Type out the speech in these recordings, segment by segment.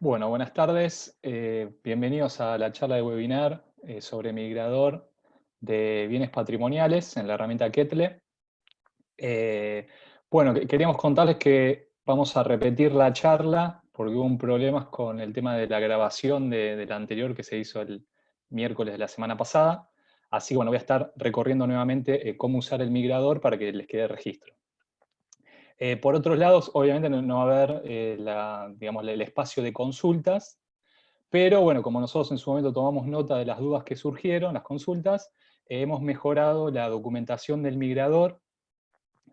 Bueno, buenas tardes. Bienvenidos a la charla de webinar sobre migrador de bienes patrimoniales en la herramienta Ketle. Bueno, queríamos contarles que vamos a repetir la charla porque hubo un problema con el tema de la grabación de la anterior que se hizo el miércoles de la semana pasada. Así que bueno, voy a estar recorriendo nuevamente cómo usar el migrador para que les quede registro. Por otros lados, obviamente no va a haber digamos, el espacio de consultas, pero bueno, como nosotros en su momento tomamos nota de las dudas que surgieron, las consultas, hemos mejorado la documentación del migrador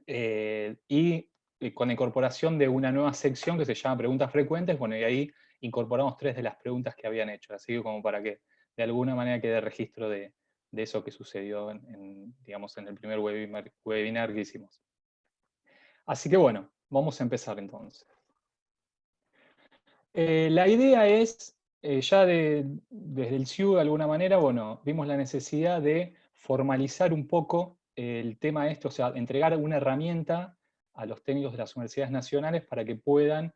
y con la incorporación de una nueva sección que se llama preguntas frecuentes, bueno, y ahí incorporamos 3 de las preguntas que habían hecho, así que como para que de alguna manera quede registro de eso que sucedió digamos, en el primer webinar que hicimos. Así que bueno, vamos a empezar entonces. La idea es, ya desde el SIU de alguna manera, bueno, vimos la necesidad de formalizar un poco el tema este, o sea, entregar una herramienta a los técnicos de las universidades nacionales para que puedan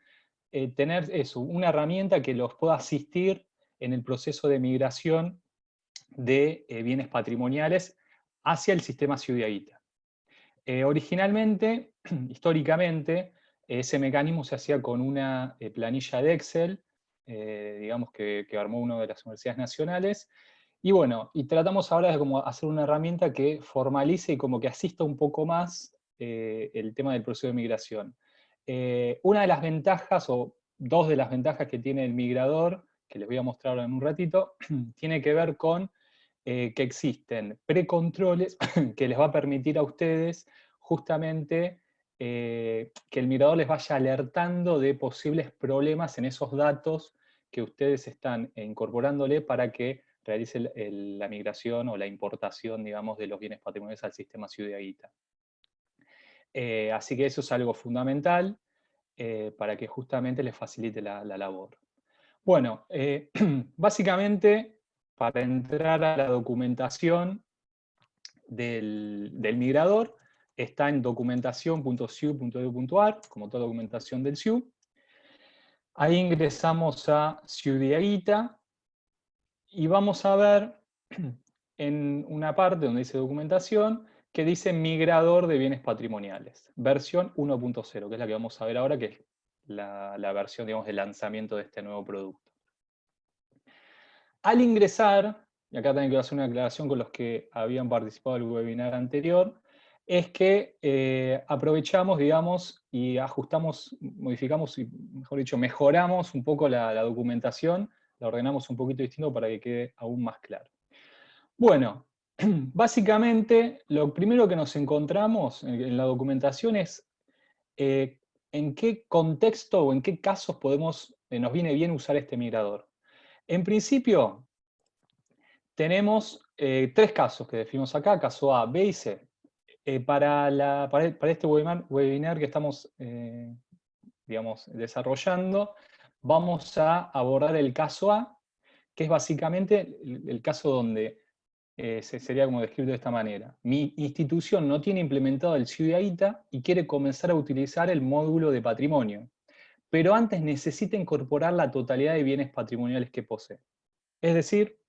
tener eso, una herramienta que los pueda asistir en el proceso de migración de bienes patrimoniales hacia el sistema Ciudadita. Originalmente, históricamente, ese mecanismo se hacía con una planilla de Excel, digamos que armó una de las universidades nacionales, y bueno, y tratamos ahora de como hacer una herramienta que formalice y como que asista un poco más el tema del proceso de migración. Una de las ventajas, o dos de las ventajas que tiene el migrador, que les voy a mostrar ahora en un ratito, tiene que ver con que existen precontroles que les va a permitir a ustedes justamente que el migrador les vaya alertando de posibles problemas en esos datos que ustedes están incorporándole para que realice la migración o la importación, digamos, de los bienes patrimoniales al sistema Ciudadita. Así que eso es algo fundamental para que justamente les facilite la labor. Bueno, básicamente, para entrar a la documentación del migrador, está en documentación.siu.edu.ar, como toda documentación del SIU. Ahí ingresamos a Ciudadita y vamos a ver en una parte donde dice documentación que dice migrador de bienes patrimoniales, versión 1.0, que es la que vamos a ver ahora, que es la versión, digamos, de lanzamiento de este nuevo producto. Al ingresar, y acá también quiero hacer una aclaración con los que habían participado del webinar anterior, es que aprovechamos, digamos, y ajustamos, modificamos, y mejor dicho, mejoramos un poco la documentación, la ordenamos un poquito distinto para que quede aún más claro. Bueno, básicamente lo primero que nos encontramos en la documentación es en qué contexto o en qué casos nos viene bien usar este migrador. En principio, tenemos 3 casos que definimos acá, caso A, B y C. Para este webinar que estamos digamos, desarrollando, vamos a abordar el caso A, que es básicamente el caso donde sería como descrito de esta manera. Mi institución no tiene implementado el Ciudadita y quiere comenzar a utilizar el módulo de patrimonio, pero antes necesita incorporar la totalidad de bienes patrimoniales que posee. Es decir,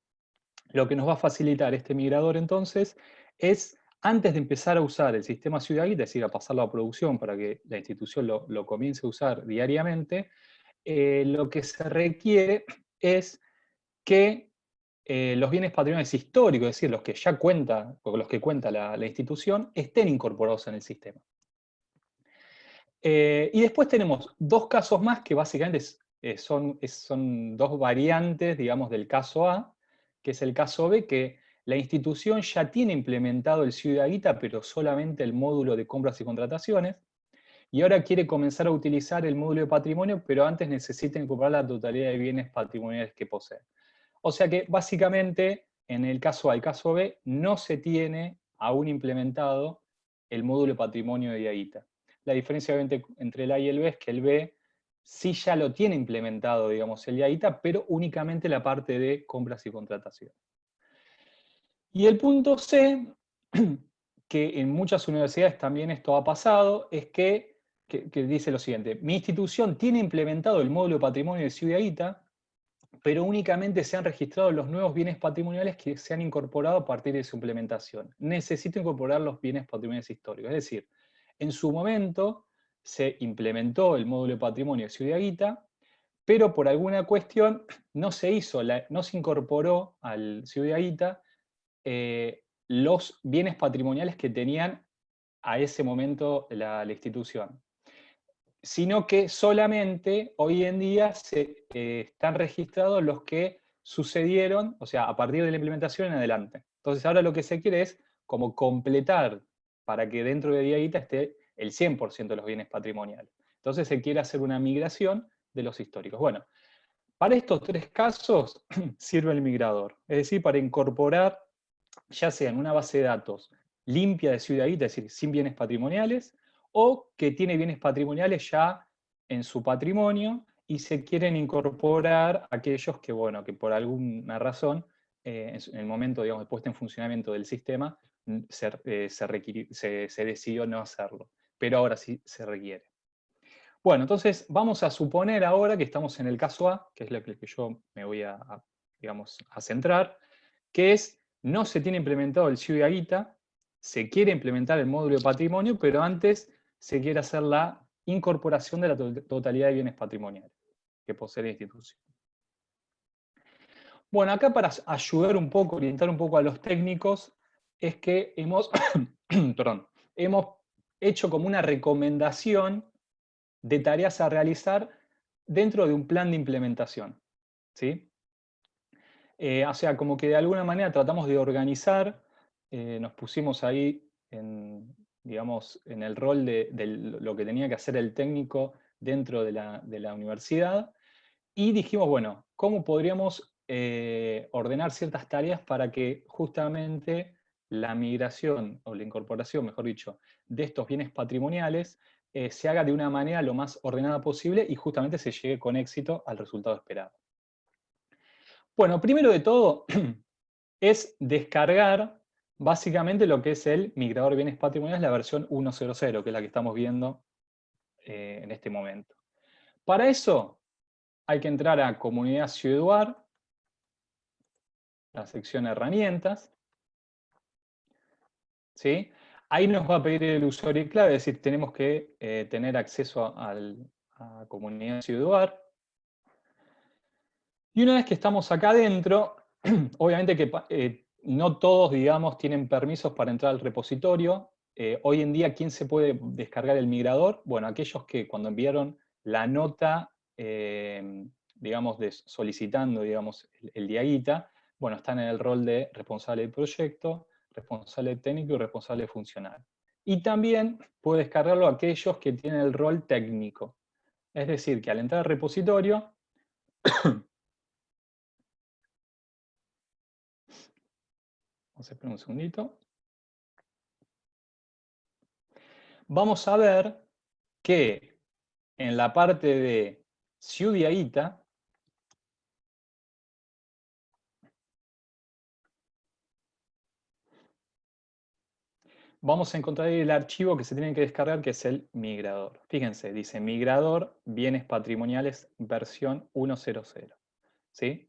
lo que nos va a facilitar este migrador entonces es, antes de empezar a usar el sistema Ciudadita, es decir, a pasarlo a producción para que la institución lo comience a usar diariamente, lo que se requiere es que los bienes patrimoniales históricos, es decir, los que ya cuenta, o los que cuenta la institución, estén incorporados en el sistema. Y después tenemos 2 casos más que básicamente son 2 variantes, digamos, del caso A, que es el caso B, que la institución ya tiene implementado el Ciudadita, pero solamente el módulo de compras y contrataciones, y ahora quiere comenzar a utilizar el módulo de patrimonio, pero antes necesita incorporar la totalidad de bienes patrimoniales que posee. O sea que básicamente en el caso A y caso B no se tiene aún implementado el módulo de patrimonio de IAITA. La diferencia obviamente entre el A y el B es que el B sí ya lo tiene implementado, digamos, el IAITA, pero únicamente la parte de compras y contratación. Y el punto C, que en muchas universidades también esto ha pasado, es que que dice lo siguiente: mi institución tiene implementado el módulo patrimonio de Ciudad Ita, pero únicamente se han registrado los nuevos bienes patrimoniales que se han incorporado a partir de su implementación. Necesito incorporar los bienes patrimoniales históricos. Es decir, en su momento se implementó el módulo de patrimonio de Ciudad Ita, pero por alguna cuestión no se hizo, no se incorporó al Ciudad Ita los bienes patrimoniales que tenían a ese momento la institución, sino que solamente hoy en día están registrados los que sucedieron, o sea, a partir de la implementación en adelante. Entonces ahora lo que se quiere es como completar para que dentro de Diaguita esté el 100% de los bienes patrimoniales. Entonces se quiere hacer una migración de los históricos. Bueno, para estos tres casos sirve el migrador, es decir, para incorporar ya sea en una base de datos limpia de Ciudad Ita, es decir, sin bienes patrimoniales, o que tiene bienes patrimoniales ya en su patrimonio y se quieren incorporar aquellos que, bueno, que por alguna razón, en el momento, digamos, de puesta en funcionamiento del sistema, se decidió no hacerlo, pero ahora sí se requiere. Bueno, entonces vamos a suponer ahora que estamos en el caso A, que es lo que yo me voy digamos, a centrar, que es, no se tiene implementado el Ciudad Ita, se quiere implementar el módulo de patrimonio, pero antes se quiere hacer la incorporación de la totalidad de bienes patrimoniales que posee la institución. Bueno, acá para ayudar un poco, orientar un poco a los técnicos, es que hemos, perdón, hemos hecho como una recomendación de tareas a realizar dentro de un plan de implementación, ¿sí? O sea, como que de alguna manera tratamos de organizar, nos pusimos ahí, digamos, en el rol de lo que tenía que hacer el técnico dentro de la universidad, y dijimos, bueno, ¿cómo podríamos ordenar ciertas tareas para que justamente la migración, o la incorporación, mejor dicho, de estos bienes patrimoniales se haga de una manera lo más ordenada posible y justamente se llegue con éxito al resultado esperado? Bueno, primero de todo es descargar básicamente lo que es el migrador de bienes patrimoniales, la versión 1.0.0, que es la que estamos viendo en este momento. Para eso hay que entrar a Comunidad Ciudad, la sección Herramientas, ¿sí? Ahí nos va a pedir el usuario y clave, es decir, tenemos que tener acceso a Comunidad Ciudad. Y una vez que estamos acá adentro, obviamente que no todos, digamos, tienen permisos para entrar al repositorio. Hoy en día, ¿quién se puede descargar el migrador? Bueno, aquellos que cuando enviaron la nota, digamos, solicitando, digamos, el Diaguita, bueno, están en el rol de responsable de proyecto, responsable técnico y responsable funcional. Y también puede descargarlo aquellos que tienen el rol técnico. Es decir, que al entrar al repositorio, vamos a esperar un segundito. Vamos a ver que en la parte de Ciudad Ita, vamos a encontrar ahí el archivo que se tiene que descargar, que es el migrador. Fíjense, dice migrador bienes patrimoniales versión 1.0.0. ¿Sí?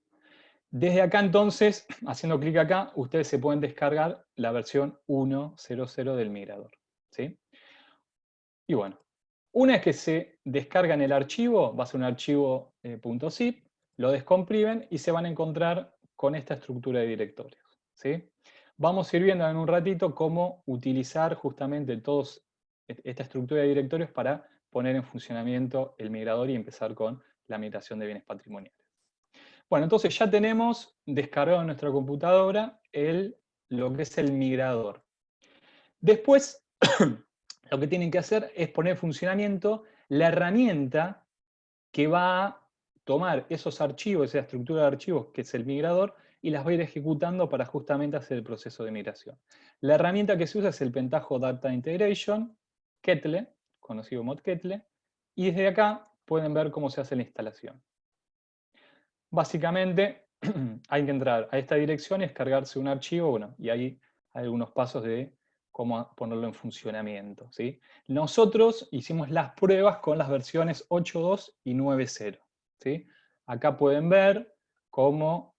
Desde acá entonces, haciendo clic acá, ustedes se pueden descargar la versión 1.0.0 del migrador. ¿Sí? Y bueno, una vez que se descargan el archivo, va a ser un archivo .zip, lo descomprimen y se van a encontrar con esta estructura de directorios. ¿Sí? Vamos a ir viendo en un ratito cómo utilizar justamente esta estructura de directorios para poner en funcionamiento el migrador y empezar con la migración de bienes patrimoniales. Bueno, entonces ya tenemos descargado en nuestra computadora lo que es el migrador. Después, lo que tienen que hacer es poner en funcionamiento la herramienta que va a tomar esos archivos, esa estructura de archivos que es el migrador, y las va a ir ejecutando para justamente hacer el proceso de migración. La herramienta que se usa es el Pentaho Data Integration, Kettle, conocido como Kettle, y desde acá pueden ver cómo se hace la instalación. Básicamente, hay que entrar a esta dirección y descargarse un archivo, bueno, y ahí hay algunos pasos de cómo ponerlo en funcionamiento, ¿sí? Nosotros hicimos las pruebas con las versiones 8.2 y 9.0, ¿sí? Acá pueden ver cómo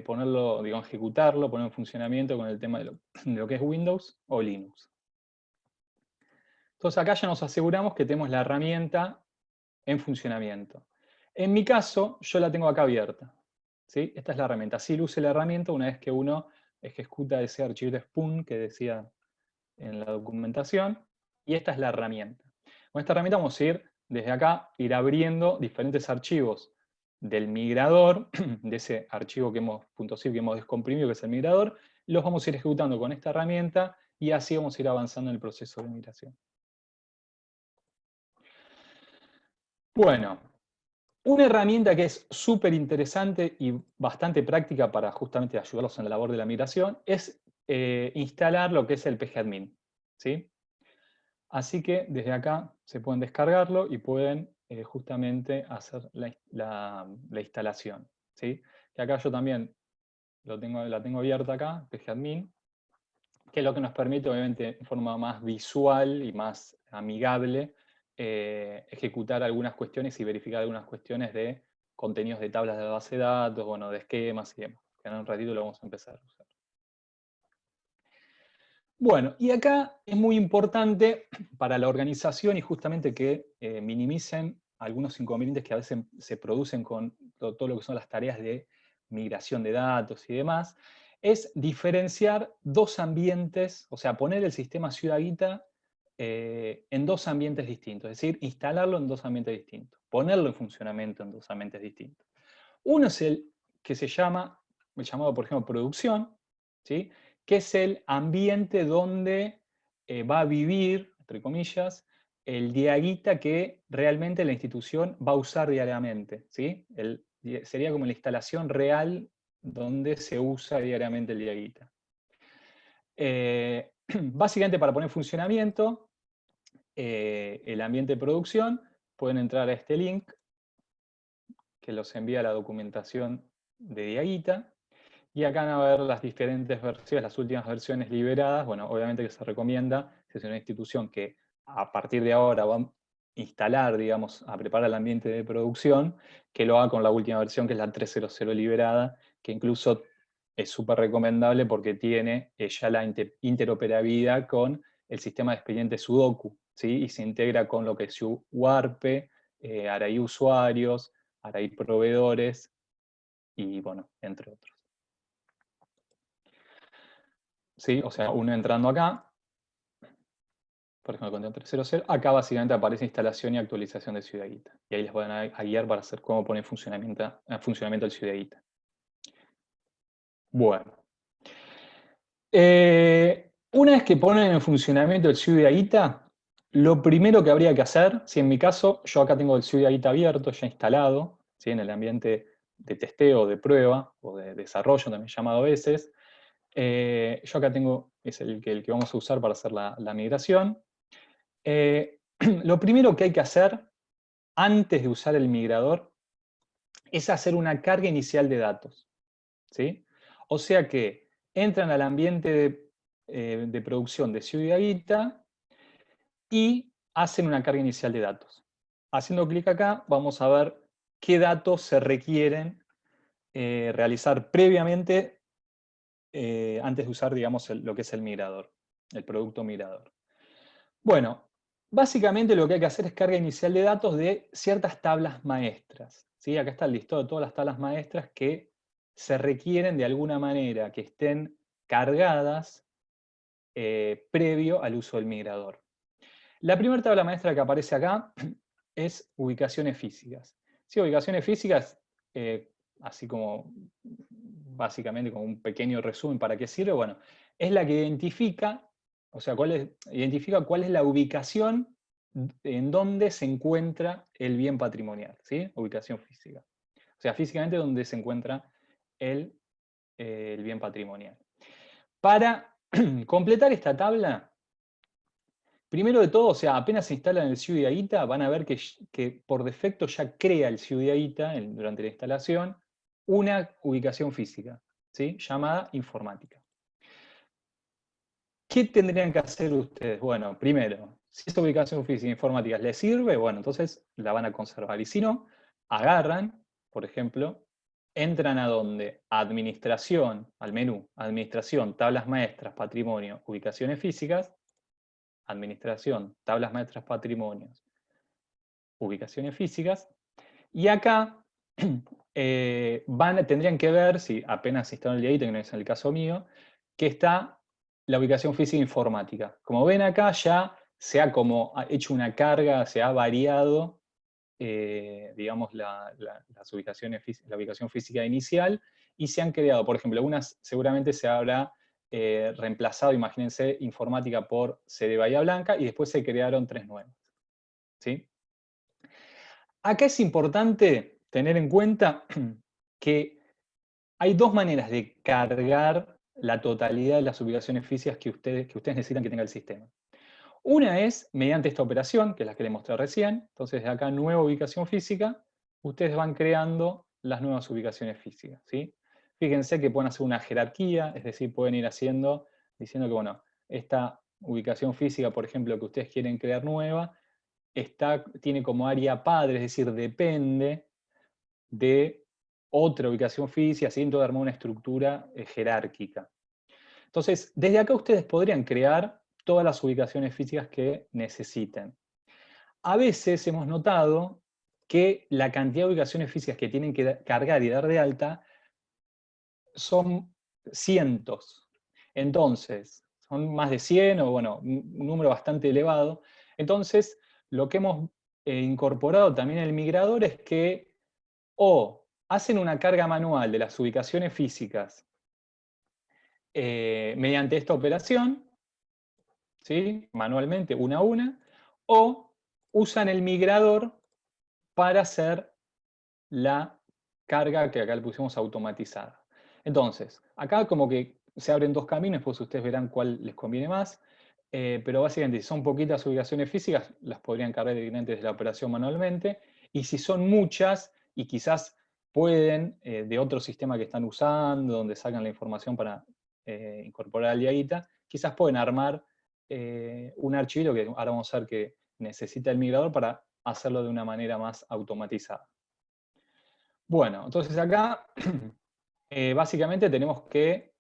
ponerlo, digamos, ejecutarlo, ponerlo en funcionamiento con el tema de lo que es Windows o Linux. Entonces acá ya nos aseguramos que tenemos la herramienta en funcionamiento. En mi caso, yo la tengo acá abierta, ¿sí? Esta es la herramienta. Así luce la herramienta una vez que uno ejecuta ese archivo de Spoon que decía en la documentación, y esta es la herramienta. Con esta herramienta vamos a ir desde acá, ir abriendo diferentes archivos del migrador, de ese archivo que hemos, .zip que hemos descomprimido, que es el migrador, los vamos a ir ejecutando con esta herramienta y así vamos a ir avanzando en el proceso de migración. Bueno, una herramienta que es súper interesante y bastante práctica para justamente ayudarlos en la labor de la migración es instalar lo que es el pgadmin, ¿sí? Así que desde acá se pueden descargarlo y pueden justamente hacer la instalación, ¿sí? Y acá yo también la tengo abierta acá, pgadmin, que es lo que nos permite, obviamente, en forma más visual y más amigable, ejecutar algunas cuestiones y verificar algunas cuestiones de contenidos de tablas de base de datos, bueno, de esquemas y demás, que en un ratito lo vamos a empezar a usar. Bueno, y acá es muy importante para la organización y justamente que minimicen algunos inconvenientes que a veces se producen con todo lo que son las tareas de migración de datos y demás, es diferenciar dos ambientes, o sea, poner el sistema Ciudad Guita en dos ambientes distintos, es decir, instalarlo en dos ambientes distintos, ponerlo en funcionamiento en dos ambientes distintos. Uno es el que se llama, el llamado, por ejemplo, producción, ¿sí? Que es el ambiente donde va a vivir, entre comillas, el diaguita que realmente la institución va a usar diariamente, ¿sí? Sería como la instalación real donde se usa diariamente el diaguita. Básicamente para poner en funcionamiento el ambiente de producción, pueden entrar a este link que los envía a la documentación de Diaguita. Y acá van a ver las diferentes versiones, las últimas versiones liberadas. Bueno, obviamente que se recomienda, si es una institución que a partir de ahora va a instalar, digamos, a preparar el ambiente de producción, que lo haga con la última versión, que es la 3.0.0 liberada, que incluso es súper recomendable porque tiene ya la interoperabilidad con el sistema de expedientes Sudoku, ¿sí? Y se integra con lo que es Warpe, Araí usuarios, Araí proveedores, y bueno, entre otros. ¿Sí? O sea, uno entrando acá, por ejemplo, con 3.0.0, acá básicamente aparece instalación y actualización de Ciudad Guita. Y ahí les van a guiar para hacer cómo poner funcionamiento el Ciudad Guita. Bueno. Una vez que ponen en funcionamiento el Ciudad Guita, lo primero que habría que hacer, si en mi caso, yo acá tengo el Ciudad Guita abierto, ya instalado, ¿sí? En el ambiente de testeo, de prueba, o de desarrollo también llamado a veces, yo acá tengo, es el que vamos a usar para hacer la migración. Lo primero que hay que hacer antes de usar el migrador es hacer una carga inicial de datos, ¿sí? O sea que entran al ambiente de producción de Ciudad Guita y hacen una carga inicial de datos. Haciendo clic acá vamos a ver qué datos se requieren realizar previamente antes de usar, digamos, lo que es el migrador, el producto migrador. Bueno, básicamente lo que hay que hacer es carga inicial de datos de ciertas tablas maestras, ¿sí? Acá está el listado de todas las tablas maestras que se requieren de alguna manera que estén cargadas previo al uso del migrador. La primera tabla maestra que aparece acá es ubicaciones físicas. Sí, ubicaciones físicas, así como básicamente como un pequeño resumen para qué sirve, bueno, es la que identifica, o sea, identifica cuál es la ubicación en donde se encuentra el bien patrimonial, ¿sí? Ubicación física. O sea, físicamente donde se encuentra el bien patrimonial. Para completar esta tabla, primero de todo, o sea, apenas se instalan el Ciudad Guita, van a ver que por defecto ya crea el Ciudad Guita durante la instalación una ubicación física, ¿sí? Llamada informática. ¿qué tendrían que hacer ustedes? Bueno, primero, si esta ubicación física e informática les sirve, bueno, entonces la van a conservar. Y si no, agarran, por ejemplo, entran a donde administración, al menú, administración, tablas maestras, patrimonio, ubicaciones físicas, administración, tablas maestras, patrimonios, ubicaciones físicas, y acá tendrían que ver, si apenas instalan el diadito, que no es el caso mío, que está la ubicación física informática. Como ven acá ya se ha como hecho una carga, se ha variado, digamos, las ubicaciones, la ubicación física inicial, y se han creado, por ejemplo, algunas seguramente se habrá reemplazado, imagínense, informática por C de Bahía Blanca, y después se crearon 3 nuevas. ¿Sí? Acá es importante tener en cuenta que hay dos maneras de cargar la totalidad de las ubicaciones físicas que ustedes necesitan que tenga el sistema. Una es mediante esta operación, que es la que les mostré recién. Entonces, de acá, nueva ubicación física, ustedes van creando las nuevas ubicaciones físicas. ¿Sí? Fíjense que pueden hacer una jerarquía, es decir, pueden ir haciendo, diciendo que, bueno, esta ubicación física, por ejemplo, que ustedes quieren crear nueva, tiene como área padre, es decir, depende de otra ubicación física, haciendo de armar una estructura jerárquica. Entonces, desde acá ustedes podrían crear todas las ubicaciones físicas que necesiten. A veces hemos notado que la cantidad de ubicaciones físicas que tienen que cargar y dar de alta son cientos. Entonces, son más de 100 o bueno, un número bastante elevado. Entonces, lo que hemos incorporado también en el migrador es que o hacen una carga manual de las ubicaciones físicas mediante esta operación, ¿sí? Manualmente, una a una, o usan el migrador para hacer la carga que acá le pusimos automatizada. Entonces, acá como que se abren dos caminos, pues ustedes verán cuál les conviene más, pero básicamente si son poquitas ubicaciones físicas, las podrían cargar directamente desde la operación manualmente, y si son muchas, y quizás pueden, de otro sistema que están usando, donde sacan la información para incorporar al diaguita, quizás pueden armar un archivo que ahora vamos a ver que necesita el migrador para hacerlo de una manera más automatizada. Bueno, entonces acá básicamente tenemos que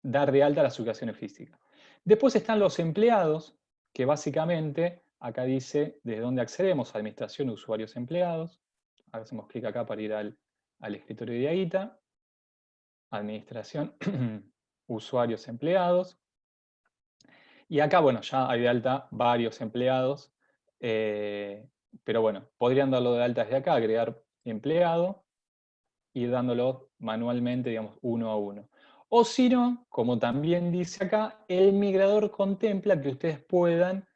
dar de alta las ubicaciones físicas. Después están los empleados, que básicamente acá dice desde dónde accedemos, administración, usuarios, empleados. Ahora hacemos clic acá para ir al escritorio de Diaguita. Administración, usuarios, empleados. Y acá, bueno, ya hay de alta varios empleados, pero bueno, podrían darlo de alta desde acá, agregar empleado, ir dándolo manualmente, digamos, uno a uno. O si no, como también dice acá, el migrador contempla que ustedes puedan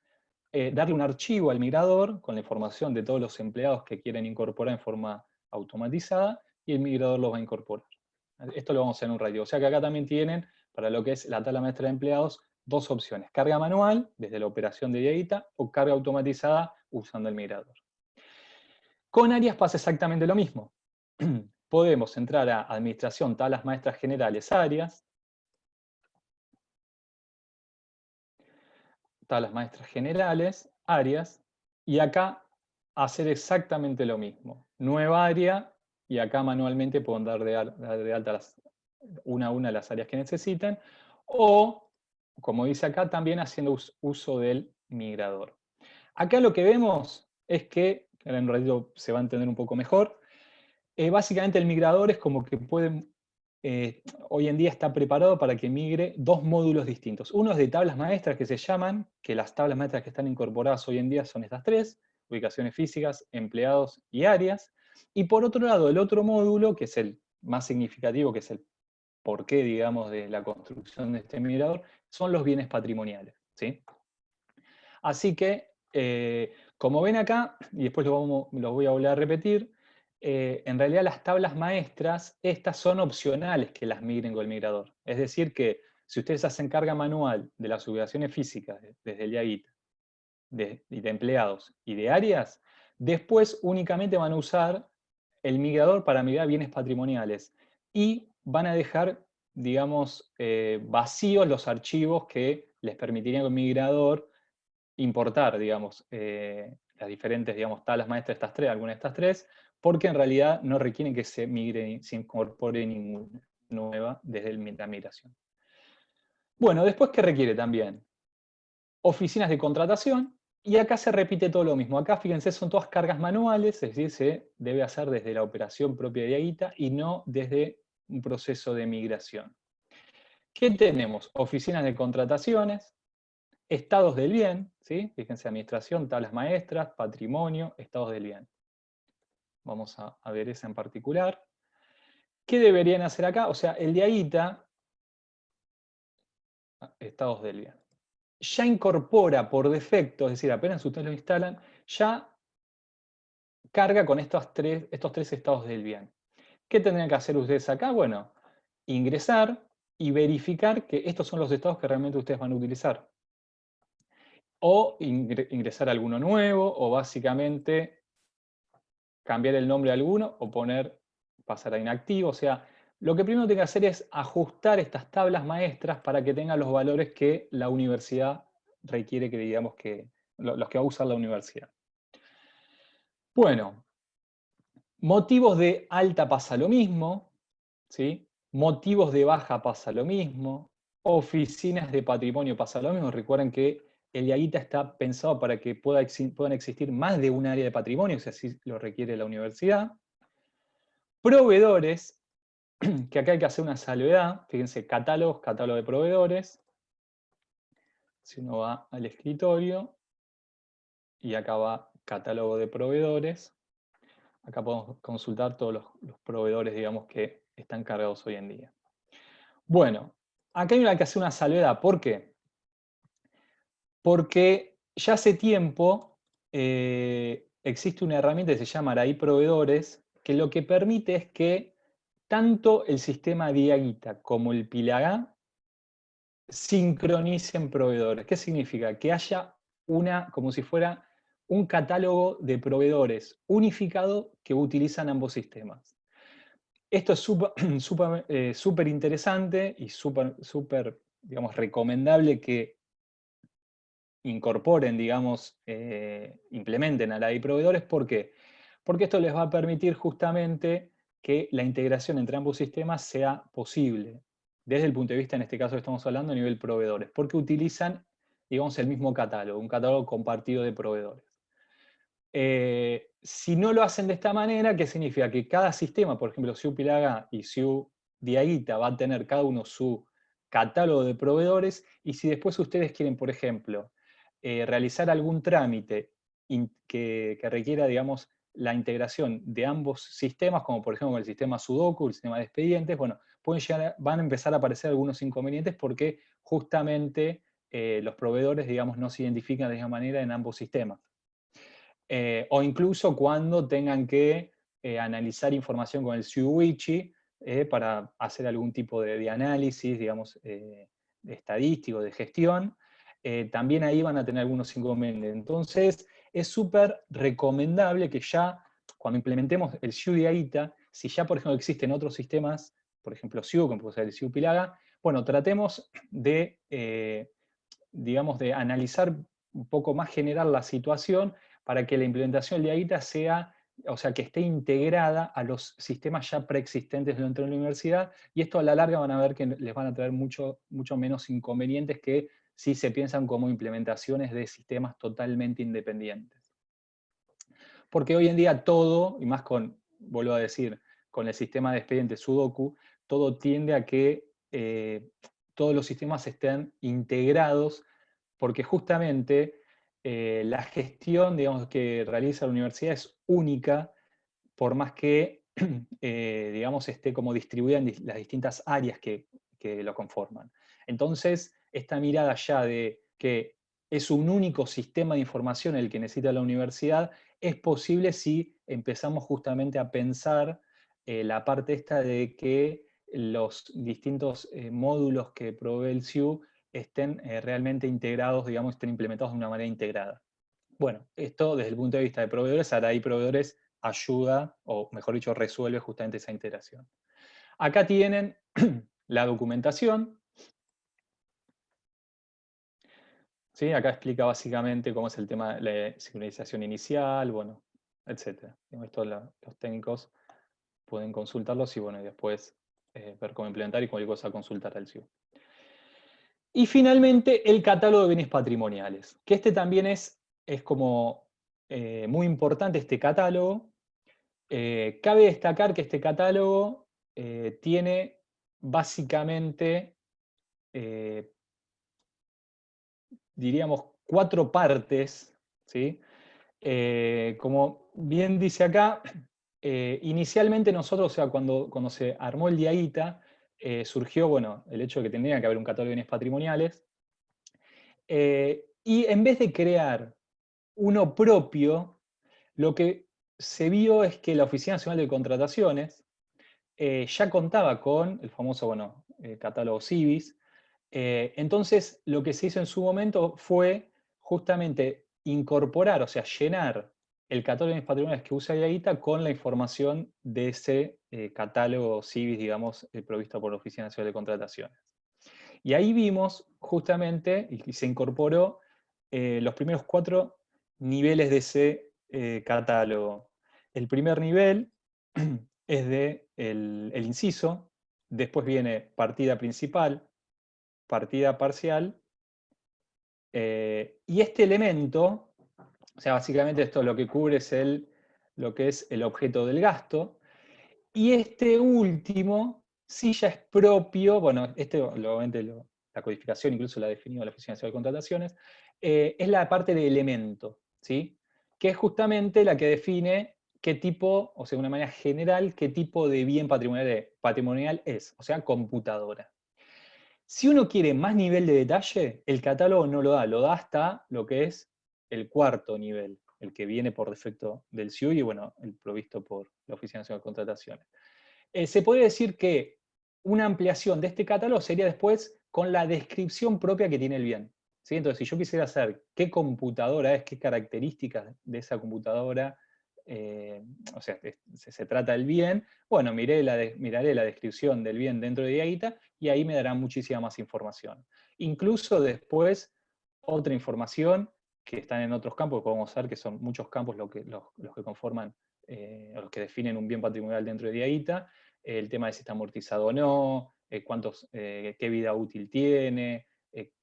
darle un archivo al migrador con la información de todos los empleados que quieren incorporar en forma automatizada y el migrador los va a incorporar. Esto lo vamos a hacer en un ratito. O sea que acá también tienen, para lo que es la tabla maestra de empleados, dos opciones. Carga manual, desde la operación de Diaguita, o carga automatizada usando el migrador. Con Arias pasa exactamente lo mismo. Podemos entrar a Administración, Tablas Maestras Generales, Áreas. Tablas Maestras Generales, Áreas. Y acá hacer exactamente lo mismo. Nueva área, y acá manualmente pueden dar de alta una a una las áreas que necesiten. O, como dice acá, también haciendo uso del migrador. Acá lo que vemos es que, en un ratito se va a entender un poco mejor, básicamente el migrador es como que hoy en día está preparado para que migre dos módulos distintos. Uno es de tablas maestras que se llaman, que las tablas maestras que están incorporadas hoy en día son estas tres: ubicaciones físicas, empleados y áreas. Y por otro lado, el otro módulo, que es el más significativo, que es el porqué, digamos, de la construcción de este migrador, son los bienes patrimoniales. ¿Sí? Así que, como ven acá, y después lo voy a volver a repetir, en realidad las tablas maestras, estas son opcionales que las migren con el migrador. Es decir que si ustedes hacen carga manual de las ubicaciones físicas desde el Diaguita, de empleados y de áreas, después únicamente van a usar el migrador para migrar bienes patrimoniales y van a dejar, digamos, vacíos los archivos que les permitiría a un migrador importar, digamos, las diferentes, digamos, tablas maestras de estas tres, algunas de estas tres, porque en realidad no requieren que se migre, se incorpore ninguna nueva desde la migración. Bueno, después, ¿qué requiere también? Oficinas de contratación, y acá se repite todo lo mismo. Acá, fíjense, son todas cargas manuales, es decir, se debe hacer desde la operación propia de Aguita y no desde un proceso de migración. ¿Qué tenemos? Oficinas de contrataciones, estados del bien, ¿sí? Fíjense, administración, tablas maestras, patrimonio, estados del bien. Vamos a ver esa en particular. ¿Qué deberían hacer acá? O sea, el de Aguita, estados del bien, ya incorpora por defecto, es decir, apenas ustedes lo instalan, ya carga con estos tres estados del bien. ¿Qué tendrían que hacer ustedes acá? Bueno, ingresar y verificar que estos son los estados que realmente ustedes van a utilizar. O ingresar alguno nuevo, o básicamente cambiar el nombre de alguno, o pasar a inactivo. O sea, lo que primero tiene que hacer es ajustar estas tablas maestras para que tengan los valores que la universidad requiere que digamos que los que va a usar la universidad. Bueno, motivos de alta pasa lo mismo, ¿sí? Motivos de baja pasa lo mismo, oficinas de patrimonio pasa lo mismo. Recuerden que el IAGITA está pensado para que puedan existir más de un área de patrimonio, si así lo requiere la universidad. Proveedores, que acá hay que hacer una salvedad, fíjense, catálogo de proveedores. Si uno va al escritorio, y acá va catálogo de proveedores, acá podemos consultar todos los proveedores, digamos, que están cargados hoy en día. Bueno, acá hay que hacer una salvedad. ¿Por qué? Porque ya hace tiempo existe una herramienta que se llama Araí Proveedores, que lo que permite es que tanto el sistema Diaguita como el Pilagá sincronicen proveedores. ¿Qué significa? Que haya como si fuera un catálogo de proveedores unificado que utilizan ambos sistemas. Esto es súper interesante y súper, digamos, recomendable que incorporen, digamos, implementen a la de proveedores. ¿Por qué? Porque esto les va a permitir justamente que la integración entre ambos sistemas sea posible, desde el punto de vista, en este caso estamos hablando a nivel proveedores, porque utilizan, digamos, el mismo catálogo, un catálogo compartido de proveedores. Si no lo hacen de esta manera, ¿qué significa? Que cada sistema, por ejemplo, SIU Pilagá y SIU Diaguita, va a tener cada uno su catálogo de proveedores, y si después ustedes quieren, por ejemplo, realizar algún trámite que requiera, digamos, la integración de ambos sistemas, como por ejemplo el sistema Sudoku, el sistema de expedientes, bueno, van a empezar a aparecer algunos inconvenientes porque justamente los proveedores, digamos, no se identifican de esa manera en ambos sistemas. O incluso cuando tengan que analizar información con el Suiwichi para hacer algún tipo de análisis, digamos, estadístico, de gestión, también ahí van a tener algunos inconvenientes. Entonces, es súper recomendable que ya, cuando implementemos el SIU de AITA, si ya, por ejemplo, existen otros sistemas, por ejemplo, SIU, como puede ser el SIU Pilagá, bueno, tratemos de, digamos, de analizar un poco más general la situación para que la implementación de AITA sea, o sea, que esté integrada a los sistemas ya preexistentes dentro de la universidad, y esto a la larga van a ver que les van a traer mucho menos inconvenientes que si se piensan como implementaciones de sistemas totalmente independientes. Porque hoy en día todo, y más vuelvo a decir, con el sistema de expedientes Sudoku, todo tiende a que todos los sistemas estén integrados, porque justamente la gestión, digamos, que realiza la universidad es única, por más que, digamos, esté como distribuida en las distintas áreas que lo conforman. Entonces, esta mirada ya de que es un único sistema de información el que necesita la universidad, es posible si empezamos justamente a pensar la parte esta de que los distintos módulos que provee el SIU estén realmente integrados, digamos, estén implementados de una manera integrada. Bueno, esto desde el punto de vista de proveedores, Araí Proveedores ayuda, o mejor dicho, resuelve justamente esa integración. Acá tienen la documentación. ¿sí? Acá explica básicamente cómo es el tema de la sincronización inicial, bueno, etc. Esto los técnicos pueden consultarlos y bueno, y después ver cómo implementar y cualquier cosa consultar al SIU. Y finalmente el catálogo de bienes patrimoniales, que este también es como muy importante este catálogo. Cabe destacar que este catálogo tiene básicamente, diríamos, 4 partes, ¿sí? Como bien dice acá, inicialmente nosotros, o sea, cuando se armó el DIAITA, surgió, bueno, el hecho de que tendría que haber un catálogo de bienes patrimoniales, y en vez de crear uno propio, lo que se vio es que la Oficina Nacional de Contrataciones ya contaba con el famoso, bueno, catálogo CIBIS. Entonces, lo que se hizo en su momento fue justamente incorporar, o sea, llenar el catálogo de bienes patrimoniales que usa IAITA con la información de ese catálogo CIBIS, digamos, provisto por la Oficina Nacional de Contrataciones. Y ahí vimos justamente, y se incorporó los primeros 4 niveles de ese catálogo. El primer nivel es de el inciso, después viene partida principal, partida parcial, y este elemento, o sea, básicamente esto lo que cubre es lo que es el objeto del gasto, y este último sí ya es propio, bueno, obviamente la codificación incluso la ha definido la Oficina Nacional de Contrataciones, es la parte de elemento, ¿sí? Que es justamente la que define qué tipo, o sea, de una manera general, qué tipo de bien patrimonial es, o sea, computadora. Si uno quiere más nivel de detalle, el catálogo no lo da hasta lo que es el 4.º nivel, el que viene por defecto del SIU y bueno, el provisto por la Oficina Nacional de Contrataciones. Se podría decir que una ampliación de este catálogo sería después con la descripción propia que tiene el bien. ¿Sí? Entonces, si yo quisiera saber qué computadora es, qué características de esa computadora, o sea, se trata del bien, bueno, miraré la descripción del bien dentro de IAITA y ahí me dará muchísima más información. Incluso después, otra información que están en otros campos, que podemos ver que son muchos campos los que conforman, los que definen un bien patrimonial dentro de IAITA, el tema de si está amortizado o no, qué vida útil tiene,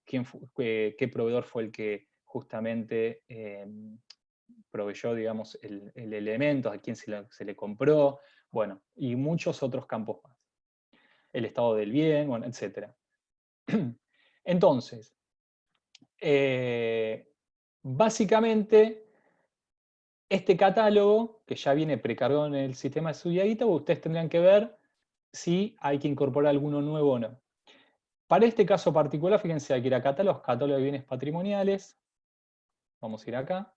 qué proveedor fue el que justamente proveyó, digamos, el elemento, a quién se le compró, bueno, y muchos otros campos más. El estado del bien, bueno, etc. Entonces, básicamente, este catálogo, que ya viene precargado en el sistema de Sudiaguita, ustedes tendrían que ver si hay que incorporar alguno nuevo o no. Para este caso particular, fíjense, hay que ir a catálogos, catálogo de bienes patrimoniales. Vamos a ir acá.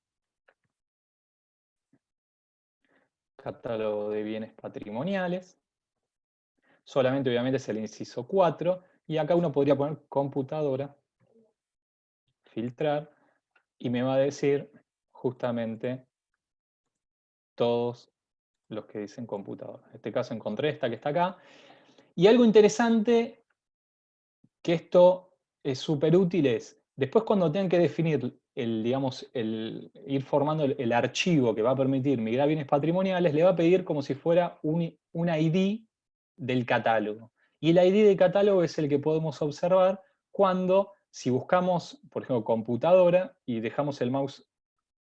Catálogo de bienes patrimoniales. Solamente, obviamente, es el inciso 4. Y acá uno podría poner computadora, filtrar, y me va a decir justamente todos los que dicen computadora. En este caso encontré esta que está acá. Y algo interesante, que esto es súper útil, es después cuando tengan que definir digamos, ir formando el archivo que va a permitir migrar bienes patrimoniales, le va a pedir como si fuera un ID del catálogo. Y el ID del catálogo es el que podemos observar cuando, si buscamos, por ejemplo, computadora y dejamos el mouse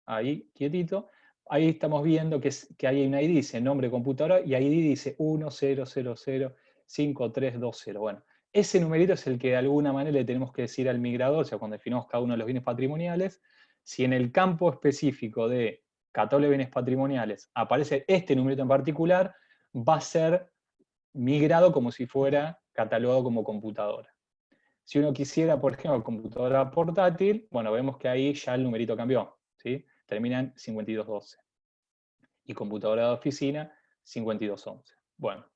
ahí quietito, ahí estamos viendo que hay un ID, dice nombre de computadora, y ID dice 10005320. Bueno, ese numerito es el que de alguna manera le tenemos que decir al migrador, o sea, cuando definimos cada uno de los bienes patrimoniales, si en el campo específico de catálogo de bienes patrimoniales aparece este numerito en particular, va a ser migrado como si fuera catalogado como computadora. Si uno quisiera, por ejemplo, computadora portátil, bueno, vemos que ahí ya el numerito cambió, ¿sí? Termina en 5212. Y computadora de oficina, 5211. Bueno,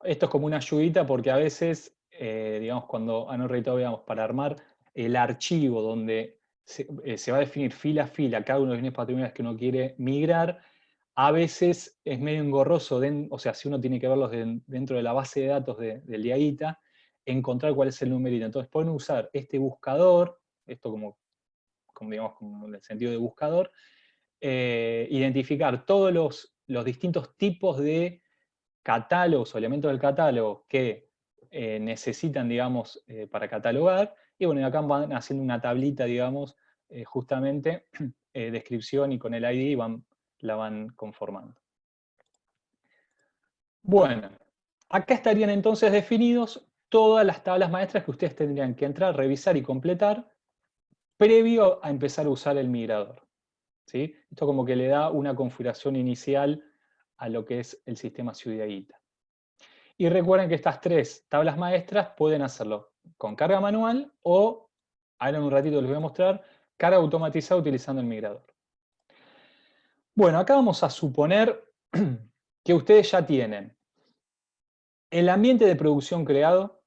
esto es como una ayudita porque a veces, digamos, cuando han reitado, digamos, para armar el archivo donde se va a definir fila a fila cada uno de los bienes patrimoniales que uno quiere migrar, a veces es medio engorroso, o sea, si uno tiene que verlos dentro de la base de datos del IAITA, encontrar cuál es el numerito. Entonces pueden usar este buscador, esto como como, digamos, como en el sentido de buscador, identificar todos los distintos tipos de catálogos o elementos del catálogo que necesitan, digamos, para catalogar, y bueno, y acá van haciendo una tablita, digamos, justamente, descripción, y con el ID la van conformando. Bueno, acá estarían entonces definidos todas las tablas maestras que ustedes tendrían que entrar, revisar y completar previo a empezar a usar el migrador, ¿sí? Esto como que le da una configuración inicial a lo que es el sistema Ciudadita. Y recuerden que estas tres tablas maestras pueden hacerlo con carga manual o, ahora en un ratito les voy a mostrar, carga automatizada utilizando el migrador. Bueno, acá vamos a suponer que ustedes ya tienen el ambiente de producción creado.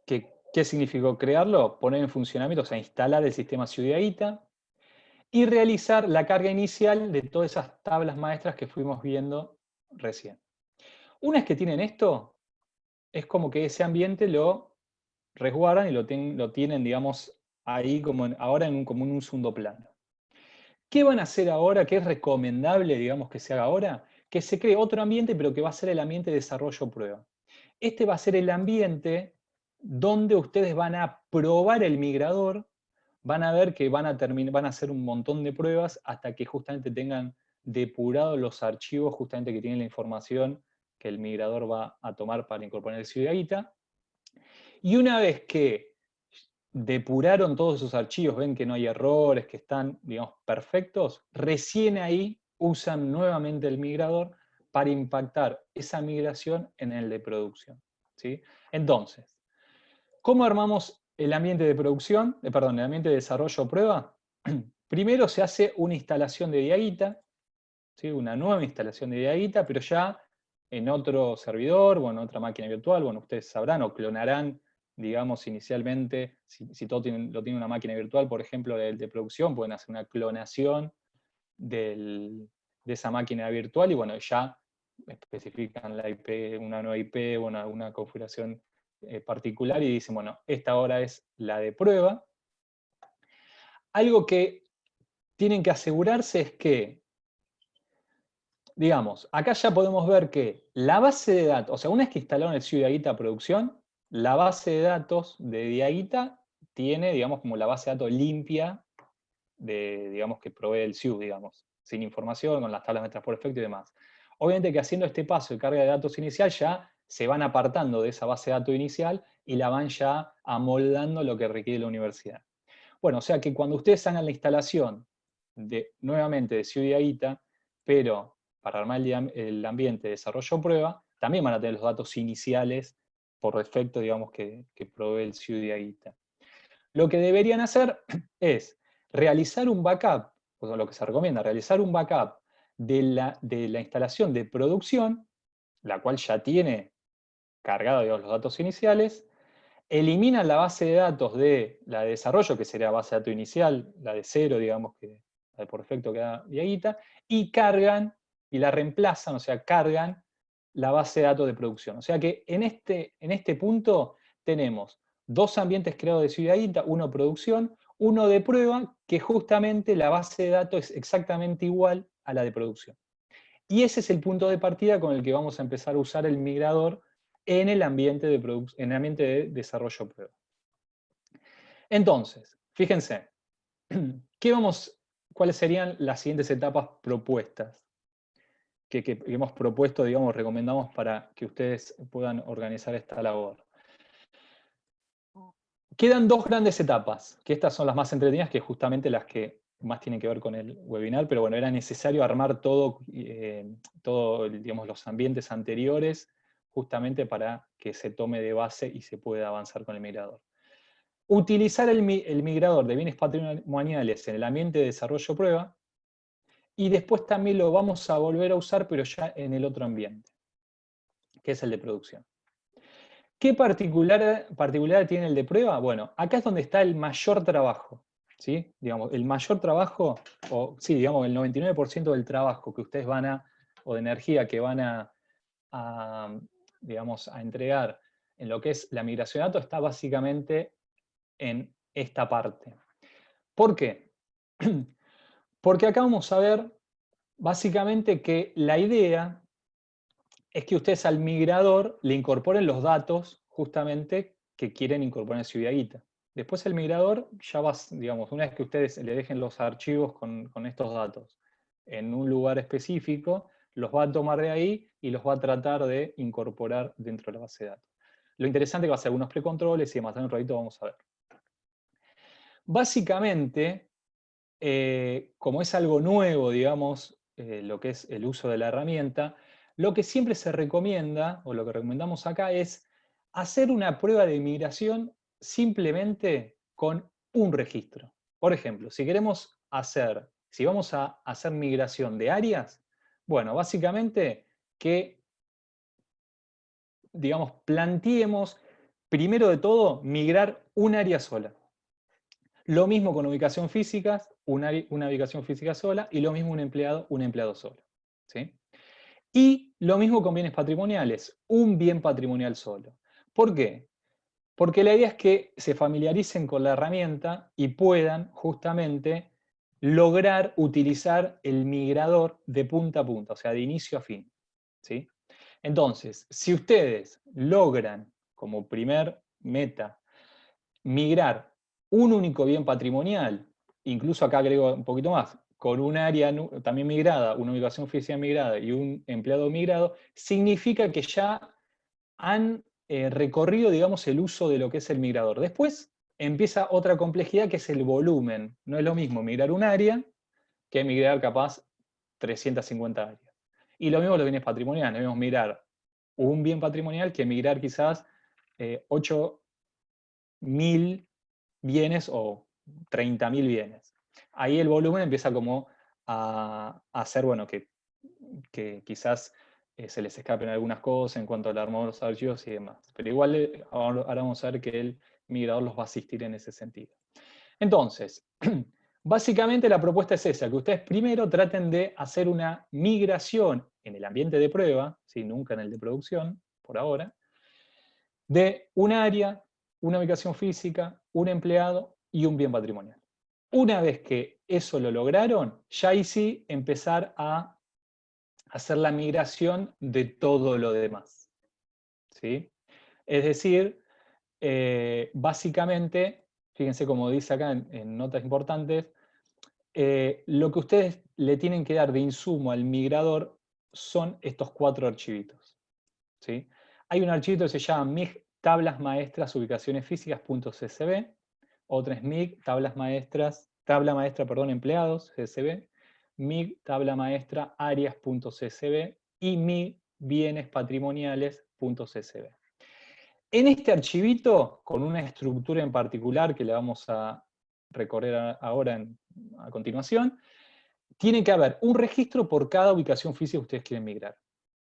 ¿Qué significó crearlo? Poner en funcionamiento, o sea, instalar el sistema Ciudadita y realizar la carga inicial de todas esas tablas maestras que fuimos viendo recién. Una vez que tienen esto, es como que ese ambiente lo resguardan y lo tienen, digamos, ahí como ahora como en un segundo plano. ¿Qué van a hacer ahora? ¿Qué es recomendable, digamos, que se haga ahora? Que se cree otro ambiente, pero que va a ser el ambiente de desarrollo prueba. Este va a ser el ambiente donde ustedes van a probar el migrador, van a ver que van a hacer un montón de pruebas hasta que justamente tengan depurados los archivos justamente que tienen la información que el migrador va a tomar para incorporar el Ciudadita. Y una vez que depuraron todos esos archivos, ven que no hay errores, que están, digamos, perfectos, recién ahí usan nuevamente el migrador para impactar esa migración en el de producción, ¿sí? Entonces, ¿cómo armamos el ambiente de producción? Perdón, el ambiente de desarrollo o prueba. Primero se hace una instalación de Diaguita, ¿sí? Una nueva instalación de Diaguita, pero ya en otro servidor o en otra máquina virtual. Bueno, ustedes sabrán o clonarán, digamos, inicialmente, si todo lo tiene una máquina virtual, por ejemplo, de producción, pueden hacer una clonación de esa máquina virtual y bueno, ya especifican la IP, una nueva IP, una configuración particular y dicen, bueno, esta ahora es la de prueba. Algo que tienen que asegurarse es que, digamos, acá ya podemos ver que la base de datos, o sea, una vez que instalaron el SIU Diaguita producción, la base de datos de Diaguita tiene, digamos, como la base de datos limpia digamos, que provee el SIU, digamos, sin información, con las tablas maestras por defecto y demás. Obviamente que haciendo este paso de carga de datos inicial ya se van apartando de esa base de datos inicial y la van ya amoldando lo que requiere la universidad. Bueno, o sea que cuando ustedes hagan la instalación nuevamente de SIU Diaguita, pero para armar el ambiente de desarrollo prueba, también van a tener los datos iniciales por defecto, digamos, que provee el SIU Diaguita. Lo que deberían hacer es realizar un backup, o sea, lo que se recomienda, realizar un backup de la instalación de producción, la cual ya tiene cargado, digamos, los datos iniciales, eliminan la base de datos de la de desarrollo, que sería base de datos inicial, la de 0, digamos, que la de por defecto queda Diaguita, y cargan, y la reemplazan, o sea, cargan la base de datos de producción. O sea que en este punto tenemos dos ambientes creados de Diaguita, uno producción, uno de prueba, que justamente la base de datos es exactamente igual a la de producción. Y ese es el punto de partida con el que vamos a empezar a usar el migrador en el ambiente de desarrollo prueba. Entonces, fíjense, ¿cuáles serían las siguientes etapas propuestas? Que hemos propuesto, digamos, recomendamos para que ustedes puedan organizar esta labor. Quedan dos grandes etapas, que estas son las más entretenidas, que justamente las que más tienen que ver con el webinar, pero bueno, era necesario armar todo, digamos, los ambientes anteriores, justamente para que se tome de base y se pueda avanzar con el migrador. Utilizar el migrador de bienes patrimoniales en el ambiente de desarrollo prueba, y después también lo vamos a volver a usar, pero ya en el otro ambiente, que es el de producción. ¿Qué particularidad tiene el de prueba? Bueno, acá es donde está el mayor trabajo, ¿sí? Digamos, el mayor trabajo, o sí, digamos, el 99% del trabajo que ustedes o de energía que van digamos, a entregar en lo que es la migración de datos, está básicamente en esta parte. ¿Por qué? Porque acá vamos a ver básicamente que la idea es que ustedes al migrador le incorporen los datos justamente que quieren incorporar en su Diaguita. Después el migrador ya va, digamos, una vez que ustedes le dejen los archivos con estos datos en un lugar específico, los va a tomar de ahí y los va a tratar de incorporar dentro de la base de datos. Lo interesante es que va a ser algunos precontroles y demás, en un ratito vamos a ver. Básicamente, como es algo nuevo, digamos, lo que es el uso de la herramienta, lo que siempre se recomienda, o lo que recomendamos acá, es hacer una prueba de migración simplemente con un registro. Por ejemplo, si vamos a hacer migración de áreas, bueno, básicamente que, digamos, planteemos, primero de todo, migrar un área sola. Lo mismo con ubicación física, una ubicación física sola, y lo mismo un empleado solo. ¿Sí? Y lo mismo con bienes patrimoniales, un bien patrimonial solo. ¿Por qué? Porque la idea es que se familiaricen con la herramienta y puedan justamente lograr utilizar el migrador de punta a punta, o sea, de inicio a fin. ¿Sí? Entonces, si ustedes logran, como primer meta, migrar un único bien patrimonial, incluso acá agrego un poquito más, con un área también migrada, una ubicación física migrada y un empleado migrado, significa que ya han recorrido, digamos, el uso de lo que es el migrador. Después empieza otra complejidad que es el volumen. No es lo mismo migrar un área que migrar capaz 350 áreas. Y lo mismo los bienes patrimoniales. Debemos migrar un bien patrimonial que migrar quizás 8.000 bienes o 30.000 bienes. Ahí el volumen empieza como a hacer, bueno, que quizás se les escapen algunas cosas en cuanto al armado de los archivos y demás. Pero igual ahora vamos a ver que el migrador los va a asistir en ese sentido. Entonces, básicamente la propuesta es esa, que ustedes primero traten de hacer una migración en el ambiente de prueba, ¿sí? Nunca en el de producción, por ahora, de un área, una ubicación física, un empleado y un bien patrimonial. Una vez que eso lo lograron, ya ahí sí empezar a hacer la migración de todo lo demás. ¿Sí? Es decir, básicamente, fíjense como dice acá en notas importantes, lo que ustedes le tienen que dar de insumo al migrador son estos 4 archivitos. ¿Sí? Hay un archivito que se llama MIG tablas maestras ubicaciones físicas.csv, otra es MIG tabla maestra, perdón, empleados, CSV, MIG tabla maestra áreas.csv y MIG bienes patrimoniales.csv. En este archivito, con una estructura en particular que le vamos a recorrer ahora a continuación, tiene que haber un registro por cada ubicación física que ustedes quieren migrar.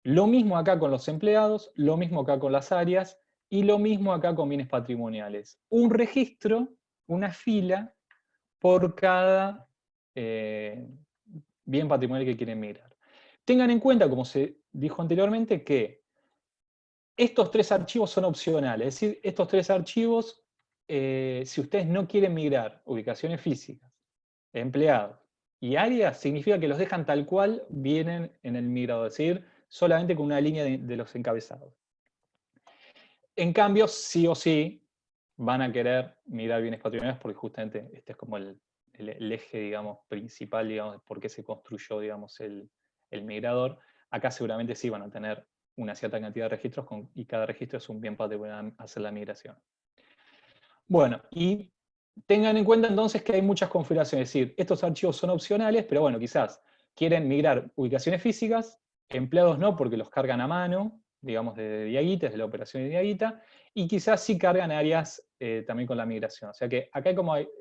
Lo mismo acá con los empleados, lo mismo acá con las áreas y lo mismo acá con bienes patrimoniales. Un registro, una fila por cada bien patrimonial que quieren migrar. Tengan en cuenta, como se dijo anteriormente, que estos 3 archivos son opcionales. Es decir, estos 3 archivos, si ustedes no quieren migrar ubicaciones físicas, empleados y áreas, significa que los dejan tal cual vienen en el migrador, es decir, solamente con una línea de los encabezados. En cambio, sí o sí, van a querer migrar bienes patrimoniales porque justamente este es como el eje, digamos, principal, digamos, de por qué se construyó, digamos, el migrador. Acá seguramente sí van a tener una cierta cantidad de registros y cada registro es un bien patrimonial a hacer la migración. Bueno, y tengan en cuenta entonces que hay muchas configuraciones, es decir, estos archivos son opcionales, pero bueno, quizás quieren migrar ubicaciones físicas, empleados no porque los cargan a mano, digamos de Diaguita, desde la operación de Diaguita, y quizás sí cargan áreas también con la migración. O sea que acá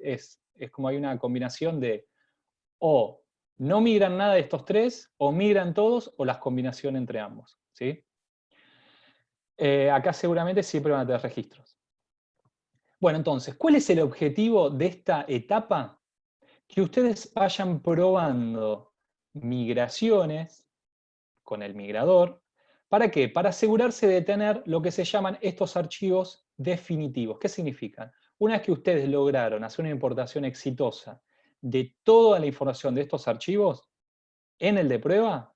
es como hay una combinación de o no migran nada de estos 3, o migran todos, o las combinaciones entre ambos. ¿Sí? Acá seguramente siempre van a tener registros. Bueno, entonces, ¿cuál es el objetivo de esta etapa? Que ustedes vayan probando migraciones con el migrador. ¿Para qué? Para asegurarse de tener lo que se llaman estos archivos definitivos. ¿Qué significan? una vez que ustedes lograron hacer una importación exitosa de toda la información de estos archivos en el de prueba,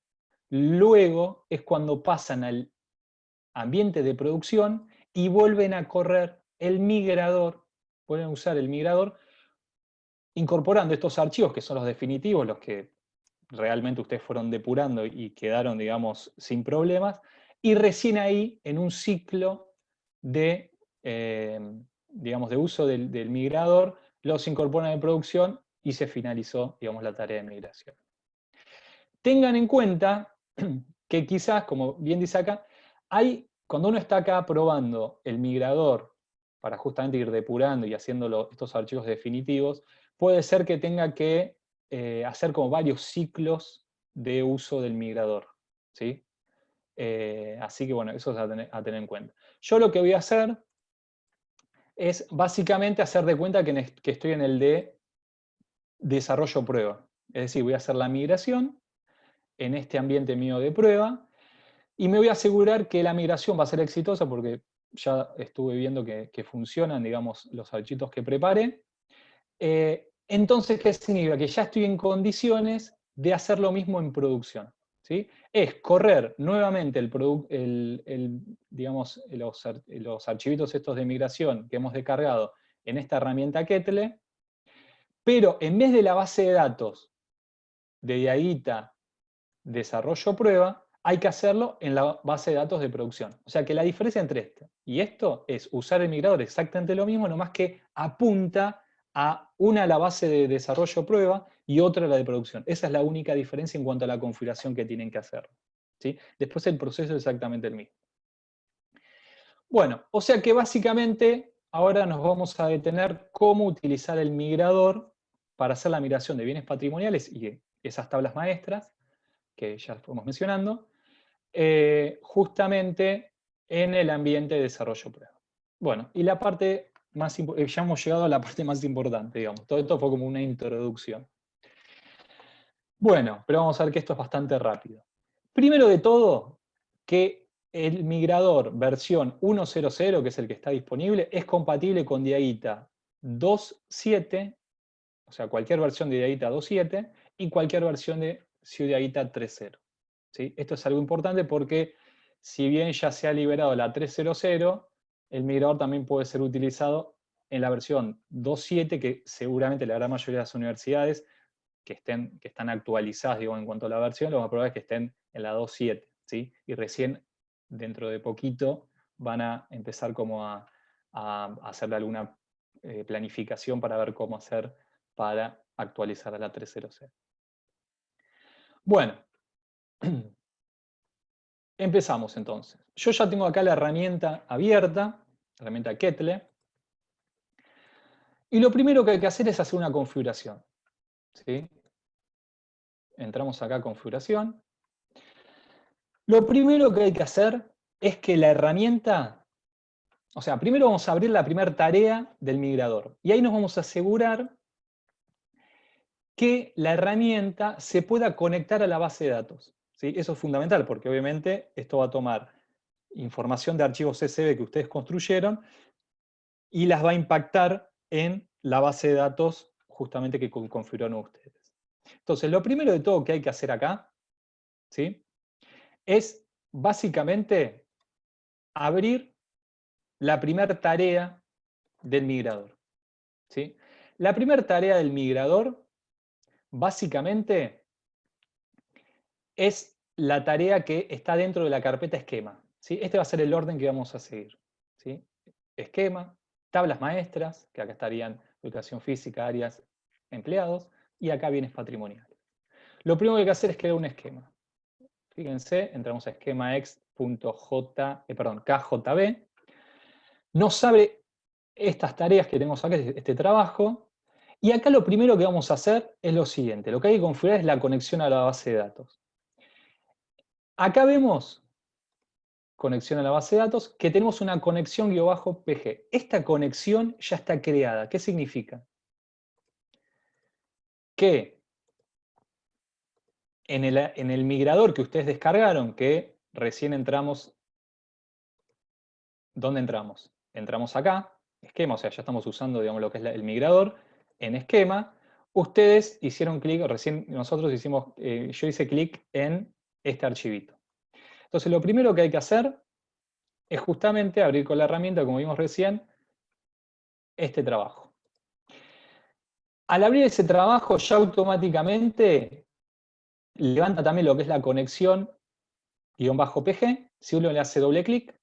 luego es cuando pasan al ambiente de producción y vuelven a correr el migrador, pueden usar el migrador, incorporando estos archivos que son los definitivos, los que realmente ustedes fueron depurando y quedaron, digamos, sin problemas, y recién ahí, en un ciclo de, digamos, de uso del migrador, los incorporan en producción y se finalizó, digamos, la tarea de migración. Tengan en cuenta que quizás, como bien dice acá, cuando uno está acá probando el migrador para justamente ir depurando y haciendo estos archivos definitivos, puede ser que tenga que hacer como varios ciclos de uso del migrador, ¿sí? Así que bueno, eso es a tener en cuenta. Yo lo que voy a hacer es básicamente hacer de cuenta que estoy en el de desarrollo prueba. Es decir, voy a hacer la migración en este ambiente mío de prueba y me voy a asegurar que la migración va a ser exitosa porque ya estuve viendo que funcionan, digamos, los archivos que preparé. Entonces, ¿qué significa? Que ya estoy en condiciones de hacer lo mismo en producción, ¿sí? Es correr nuevamente digamos, los archivitos estos de migración que hemos descargado en esta herramienta Kettle, pero en vez de la base de datos de Diaguita desarrollo prueba, hay que hacerlo en la base de datos de producción. O sea que la diferencia entre esto y esto es usar el migrador exactamente lo mismo, nomás que apunta a una la base de desarrollo prueba y otra la de producción. Esa es la única diferencia en cuanto a la configuración que tienen que hacer, ¿sí? Después el proceso es exactamente el mismo. Bueno, o sea que básicamente ahora nos vamos a detener cómo utilizar el migrador para hacer la migración de bienes patrimoniales y esas tablas maestras que ya fuimos mencionando, justamente en el ambiente de desarrollo prueba. Bueno, y la parte más ya hemos llegado a la parte más importante, digamos. Todo esto fue como una introducción. Bueno, pero vamos a ver que esto es bastante rápido. Primero de todo, que el migrador versión 1.0.0, que es el que está disponible, es compatible con Diaguita 2.7, o sea, cualquier versión de Diaguita 2.7 y cualquier versión de Diaguita 3.0. ¿Sí? Esto es algo importante porque si bien ya se ha liberado la 3.0.0, el migrador también puede ser utilizado en la versión 2.7, que seguramente la gran mayoría de las universidades que están actualizadas, digo, en cuanto a la versión, lo más probable es que estén en la 2.7, ¿sí? Y recién, dentro de poquito, van a empezar como a hacerle alguna planificación para ver cómo hacer para actualizar a la 3.0.0. Bueno, empezamos entonces. Yo ya tengo acá la herramienta abierta, la herramienta Kettle, y lo primero que hay que hacer es hacer una configuración, ¿sí? Entramos acá a configuración. Lo primero que hay que hacer es que la herramienta, o sea, primero vamos a abrir la primera tarea del migrador, y ahí nos vamos a asegurar que la herramienta se pueda conectar a la base de datos, ¿sí? Eso es fundamental, porque obviamente esto va a tomar información de archivos CSV que ustedes construyeron y las va a impactar en la base de datos justamente que configuraron ustedes. Entonces, lo primero de todo que hay que hacer acá, ¿sí? Es básicamente abrir la primera tarea del migrador, ¿sí? La primera tarea del migrador básicamente es la tarea que está dentro de la carpeta esquema, ¿sí? Este va a ser el orden que vamos a seguir, ¿sí? Esquema, tablas maestras, que acá estarían educación física, áreas, empleados, y acá bienes patrimoniales. Lo primero que hay que hacer es crear un esquema. Fíjense, entramos a esquemaex.kjb. Nos abre estas tareas que tenemos acá, este trabajo, y acá lo primero que vamos a hacer es lo siguiente. Lo que hay que configurar es la conexión a la base de datos. Acá vemos conexión a la base de datos, que tenemos una conexión -pg. Esta conexión ya está creada. ¿Qué significa? Que en el migrador que ustedes descargaron, que recién entramos, ¿dónde entramos? Entramos acá, esquema, o sea, ya estamos usando, digamos, lo que es el migrador en esquema. Ustedes hicieron clic, recién nosotros hicimos, yo hice clic en este archivito. Entonces, lo primero que hay que hacer es justamente abrir con la herramienta, como vimos recién, este trabajo. Al abrir ese trabajo, ya automáticamente levanta también lo que es la conexión -pg. Si uno le hace doble clic,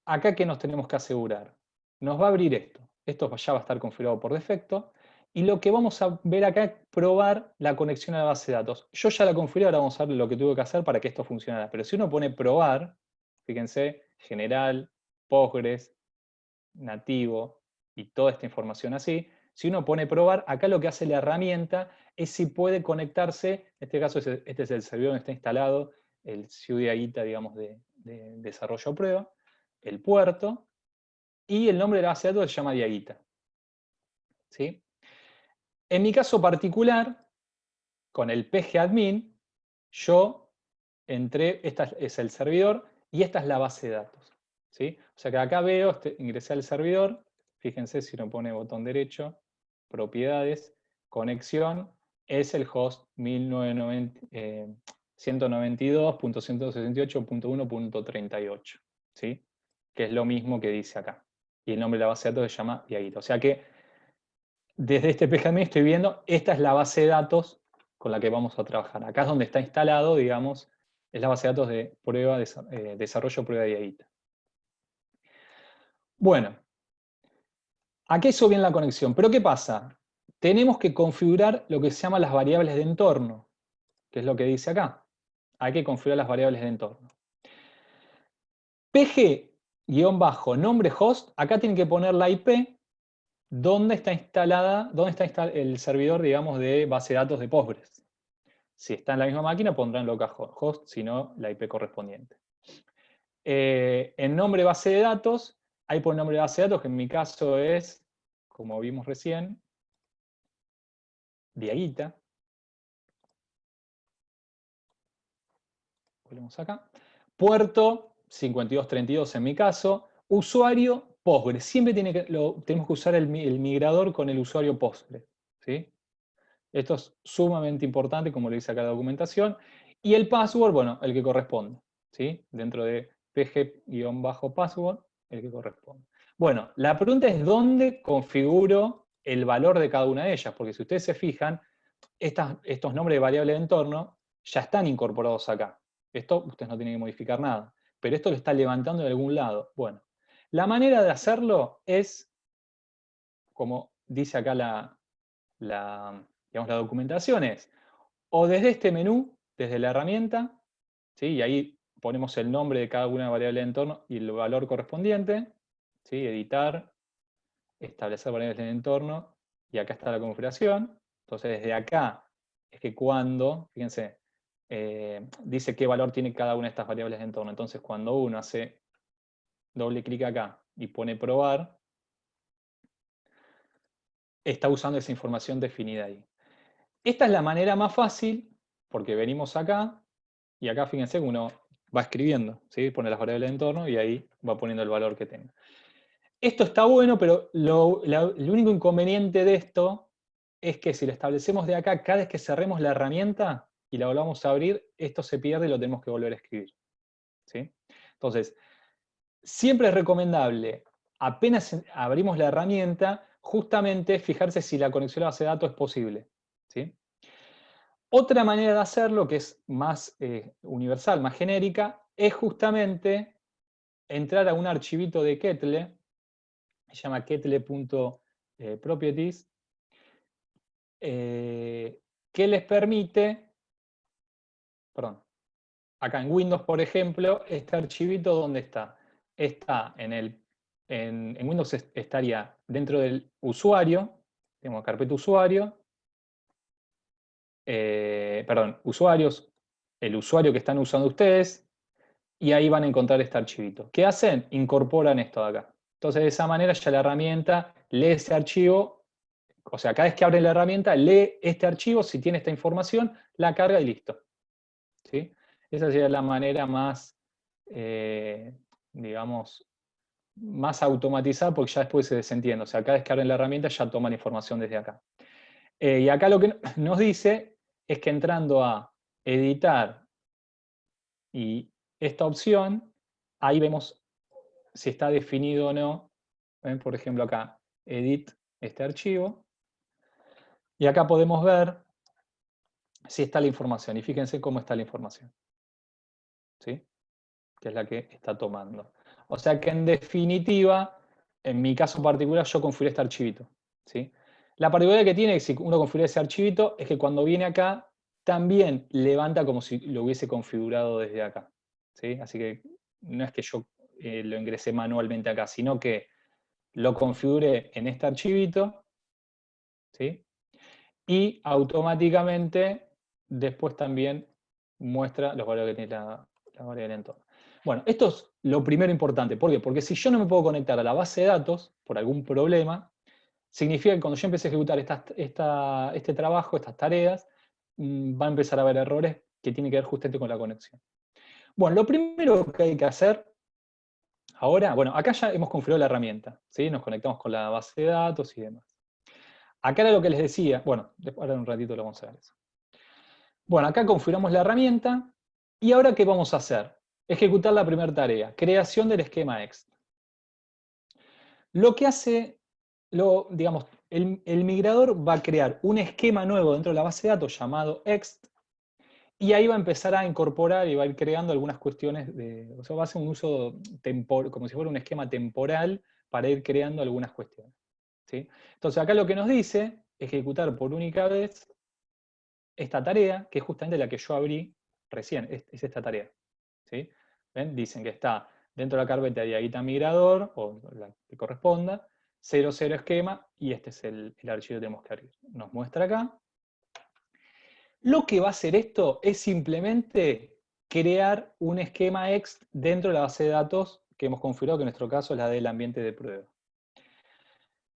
acá, ¿qué nos tenemos que asegurar? Nos va a abrir esto. Esto ya va a estar configurado por defecto. Y lo que vamos a ver acá es probar la conexión a la base de datos. Yo ya la configuré, ahora vamos a ver lo que tuve que hacer para que esto funcionara. Pero si uno pone probar, fíjense, general, Postgres, nativo y toda esta información así, si uno pone probar, acá lo que hace la herramienta es si puede conectarse, en este caso este es el servidor donde está instalado el Ciudadita, digamos, de desarrollo prueba, el puerto, y el nombre de la base de datos se llama Diaguita. ¿Sí? En mi caso particular, con el pgadmin, yo entré, este es el servidor, y esta es la base de datos. ¿Sí? O sea que acá veo, ingresé al servidor, fíjense si uno pone botón derecho, propiedades, conexión, es el host 192.168.1.38, ¿sí? Que es lo mismo que dice acá. Y el nombre de la base de datos se llama Diaguita. O sea que desde este pgadmin estoy viendo, esta es la base de datos con la que vamos a trabajar. Acá es donde está instalado, digamos, es la base de datos de prueba, desarrollo prueba de Diaguita. Bueno, aquí hizo bien la conexión, pero ¿qué pasa? Tenemos que configurar lo que se llama las variables de entorno, que es lo que dice acá. Hay que configurar las variables de entorno. PG-nombre host, acá tienen que poner la IP donde está instalada, el servidor, digamos, de base de datos de Postgres. Si está en la misma máquina, pondrán localhost, si no, la IP correspondiente. En nombre base de datos, hay por nombre de base de datos, que en mi caso es, como vimos recién, Diaguita. Volvemos acá. Puerto 5232 en mi caso. Usuario Postgres. Siempre tenemos que usar el migrador con el usuario Postgres. ¿Sí? Esto es sumamente importante, como lo dice acá la documentación. Y el password, bueno, el que corresponde. ¿Sí? Dentro de pg-password, el que corresponde. Bueno, la pregunta es ¿dónde configuro el valor de cada una de ellas? Porque si ustedes se fijan, estos nombres de variables de entorno ya están incorporados acá. Esto ustedes no tienen que modificar nada. Pero esto lo está levantando de algún lado. Bueno, la manera de hacerlo es, como dice acá digamos, la documentación, es o desde este menú, desde la herramienta, ¿sí? Y ahí ponemos el nombre de cada una de las variables de entorno y el valor correspondiente, ¿sí? Editar, establecer variables de entorno, y acá está la configuración. Entonces desde acá es que cuando, fíjense, dice qué valor tiene cada una de estas variables de entorno. Entonces cuando uno hace doble clic acá y pone probar, está usando esa información definida ahí. Esta es la manera más fácil, porque venimos acá, y acá fíjense que uno va escribiendo, ¿sí? Pone las variables de entorno y ahí va poniendo el valor que tenga. Esto está bueno, pero el único inconveniente de esto es que si lo establecemos de acá, cada vez que cerremos la herramienta y la volvamos a abrir, esto se pierde y lo tenemos que volver a escribir. ¿Sí? Entonces, siempre es recomendable, apenas abrimos la herramienta, justamente fijarse si la conexión a la base de datos es posible. ¿Sí? Otra manera de hacerlo, que es más universal, más genérica, es justamente entrar a un archivito de Kettle, se llama kettle.properties, que les permite, perdón, acá en Windows, por ejemplo, este archivito, ¿dónde está? Está en Windows estaría dentro del usuario, tenemos carpeta usuario, perdón, usuarios, el usuario que están usando ustedes, y ahí van a encontrar este archivito. ¿Qué hacen? Incorporan esto de acá. Entonces, de esa manera ya la herramienta lee ese archivo, o sea, cada vez que abre la herramienta, lee este archivo, si tiene esta información, la carga y listo. ¿Sí? Esa sería la manera más, digamos, más automatizada porque ya después se desentiende. O sea, cada vez que abren la herramienta ya toman información desde acá. Y acá lo que nos dice es que entrando a editar y esta opción, ahí vemos si está definido o no. ¿Ven? Por ejemplo acá, edit este archivo. Y acá podemos ver si está la información. Y fíjense cómo está la información. ¿Sí? Que es la que está tomando. O sea que en definitiva, en mi caso particular, yo configuré este archivito. ¿Sí? La particularidad que tiene, si uno configura ese archivito, es que cuando viene acá, también levanta como si lo hubiese configurado desde acá. ¿Sí? Así que no es que yo lo ingresé manualmente acá, sino que lo configuré en este archivito, ¿sí? Y automáticamente después también muestra los valores que tiene la variable del entorno. Bueno, esto es lo primero importante. ¿Por qué? Porque si yo no me puedo conectar a la base de datos por algún problema, significa que cuando yo empecé a ejecutar este trabajo, estas tareas, va a empezar a haber errores que tienen que ver justamente con la conexión. Bueno, lo primero que hay que hacer ahora, bueno, acá ya hemos configurado la herramienta, ¿sí? Nos conectamos con la base de datos y demás. Acá era lo que les decía, bueno, ahora en un ratito lo vamos a ver eso. Bueno, acá configuramos la herramienta y ahora ¿qué vamos a hacer? Ejecutar la primera tarea, creación del esquema ext. Lo que hace, digamos, el migrador va a crear un esquema nuevo dentro de la base de datos llamado ext y ahí va a empezar a incorporar y va a ir creando algunas cuestiones, o sea, va a hacer un uso temporal, como si fuera un esquema temporal para ir creando algunas cuestiones. ¿Sí? Entonces acá lo que nos dice, ejecutar por única vez esta tarea, que es justamente la que yo abrí recién, es esta tarea. ¿Sí? ¿Ven? Dicen que está dentro de la carpeta de diaguita migrador, o la que corresponda, 00 esquema, y este es el archivo que tenemos que abrir. Nos muestra acá. Lo que va a hacer esto es simplemente crear un esquema ext dentro de la base de datos que hemos configurado, que en nuestro caso es la del ambiente de prueba.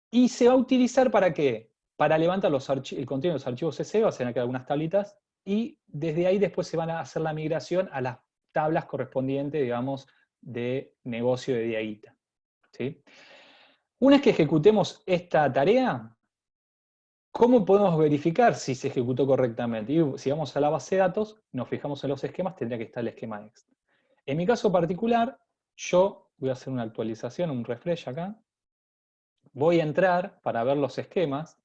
Y se va a utilizar ¿para qué? Para levantar el contenido de los archivos CC, va a ser algunas tablitas, y desde ahí después se van a hacer la migración a las tablas correspondientes, digamos, de negocio de diaguita. ¿Sí? Una vez que ejecutemos esta tarea, ¿cómo podemos verificar si se ejecutó correctamente? Y si vamos a la base de datos, nos fijamos en los esquemas, tendría que estar el esquema ext. En mi caso particular, yo voy a hacer una actualización, un refresh acá. Voy a entrar para ver los esquemas.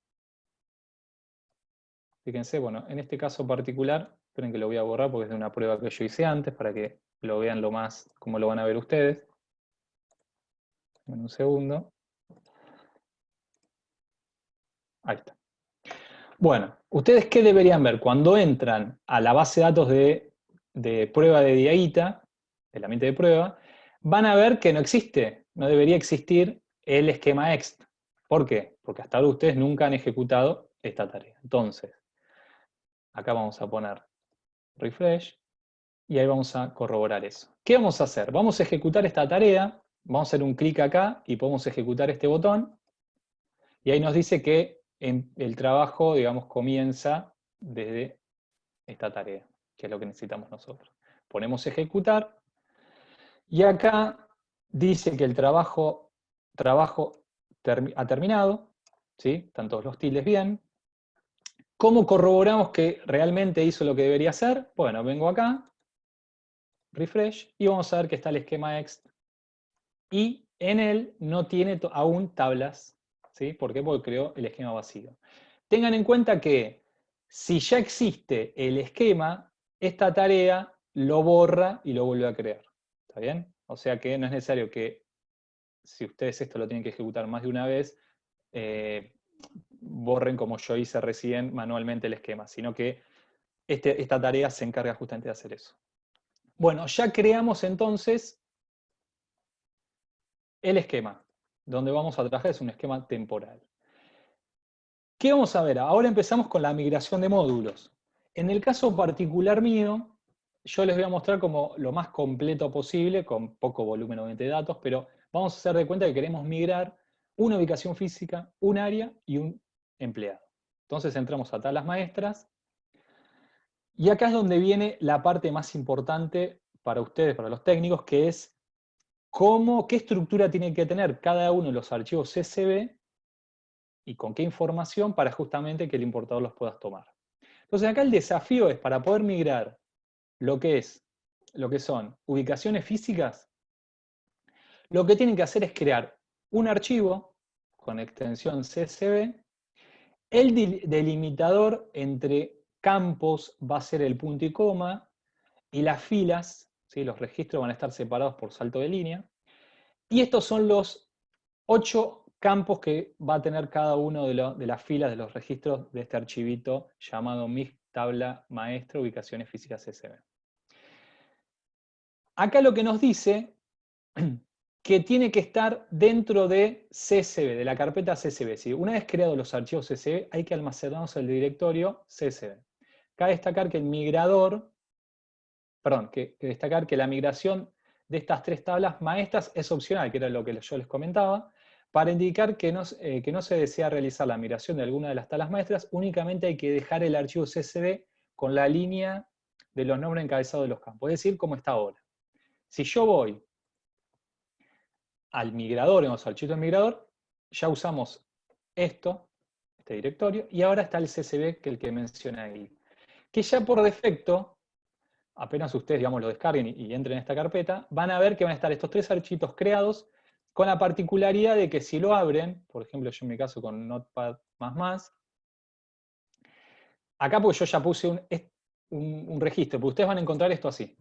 Fíjense, bueno, en este caso particular, esperen que lo voy a borrar porque es de una prueba que yo hice antes para que lo vean lo más como lo van a ver ustedes. En un segundo. Ahí está. Bueno, ¿ustedes qué deberían ver? Cuando entran a la base de datos de prueba de diaguita, del ambiente de prueba, van a ver que no existe, no debería existir el esquema ext. ¿Por qué? Porque hasta ahora ustedes nunca han ejecutado esta tarea. Entonces, acá vamos a poner refresh. Y ahí vamos a corroborar eso. ¿Qué vamos a hacer? Vamos a ejecutar esta tarea, vamos a hacer un clic acá y podemos ejecutar este botón. Y ahí nos dice que el trabajo, digamos, comienza desde esta tarea, que es lo que necesitamos nosotros. Ponemos ejecutar y acá dice que el trabajo ha terminado, ¿sí? Están todos los tildes bien. ¿Cómo corroboramos que realmente hizo lo que debería hacer? Bueno, vengo acá, refresh, y vamos a ver que está el esquema ext y en él no tiene aún tablas. ¿Sí? ¿Por qué? Porque creó el esquema vacío. Tengan en cuenta que si ya existe el esquema, esta tarea lo borra y lo vuelve a crear. ¿Está bien? O sea que no es necesario que, si ustedes esto lo tienen que ejecutar más de una vez, borren como yo hice recién manualmente el esquema, sino que esta tarea se encarga justamente de hacer eso. Bueno, ya creamos entonces el esquema, donde vamos a trabajar es un esquema temporal. ¿Qué vamos a ver? Ahora empezamos con la migración de módulos. En el caso particular mío, yo les voy a mostrar como lo más completo posible, con poco volumen obviamente de datos, pero vamos a hacer de cuenta que queremos migrar una ubicación física, un área y un empleado. Entonces entramos a tablas maestras, y acá es donde viene la parte más importante para ustedes, para los técnicos, que es qué estructura tiene que tener cada uno de los archivos CSV y con qué información para justamente que el importador los pueda tomar. Entonces acá el desafío es para poder migrar lo que son ubicaciones físicas, lo que tienen que hacer es crear un archivo con extensión CSV. El delimitador entre campos va a ser el punto y coma, y las filas, ¿sí? Los registros van a estar separados por salto de línea. Y estos son los 8 campos que va a tener cada uno de las filas de los registros de este archivito llamado MIG tabla maestra ubicaciones físicas CSV. Acá lo que nos dice que tiene que estar dentro de CSV, de la carpeta CSV. ¿Sí? Una vez creados los archivos CSV, hay que almacenarlos en el directorio CSV. Cabe destacar que el migrador, que destacar que la migración de estas 3 tablas maestras es opcional, que era lo que yo les comentaba, para indicar que no se desea realizar la migración de alguna de las tablas maestras, únicamente hay que dejar el archivo CSV con la línea de los nombres encabezados de los campos, es decir, como está ahora. Si yo voy al migrador, en los archivos del migrador, ya usamos este directorio, y ahora está el CSV, que es el que mencioné ahí. Que ya por defecto, apenas ustedes, digamos, lo descarguen y entren en esta carpeta, van a ver que van a estar estos 3 archivos creados, con la particularidad de que si lo abren, por ejemplo, yo en mi caso con Notepad++, acá porque yo ya puse un registro, pero ustedes van a encontrar esto así.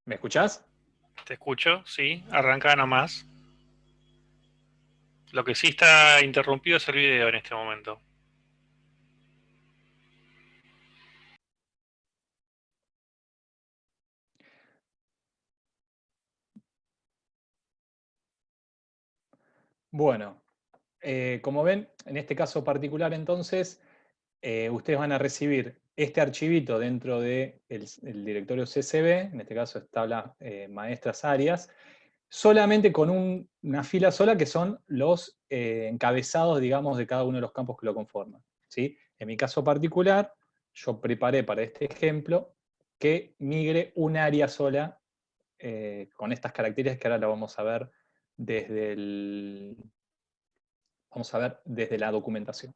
¿Me escuchás? Te escucho, sí, arranca nomás. Lo que sí está interrumpido es el video en este momento. Bueno, como ven, en este caso particular entonces, ustedes van a recibir este archivito dentro del directorio CSV, en este caso es tabla maestras áreas, solamente con una fila sola que son los encabezados, digamos, de cada uno de los campos que lo conforman. ¿Sí? En mi caso particular, yo preparé para este ejemplo que migre un área sola con estas características que ahora la vamos a ver desde la documentación.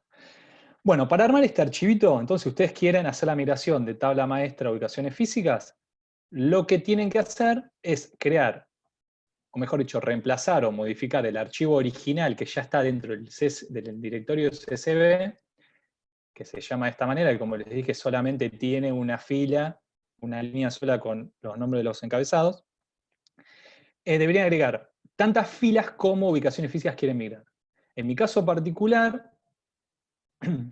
Bueno, para armar este archivito, entonces ustedes quieren hacer la migración de tabla maestra a ubicaciones físicas, lo que tienen que hacer es crear, o mejor dicho, reemplazar o modificar el archivo original que ya está dentro del directorio CSV, que se llama de esta manera, que como les dije solamente tiene una fila, una línea sola con los nombres de los encabezados. Deberían agregar tantas filas como ubicaciones físicas quieren migrar. En mi caso particular,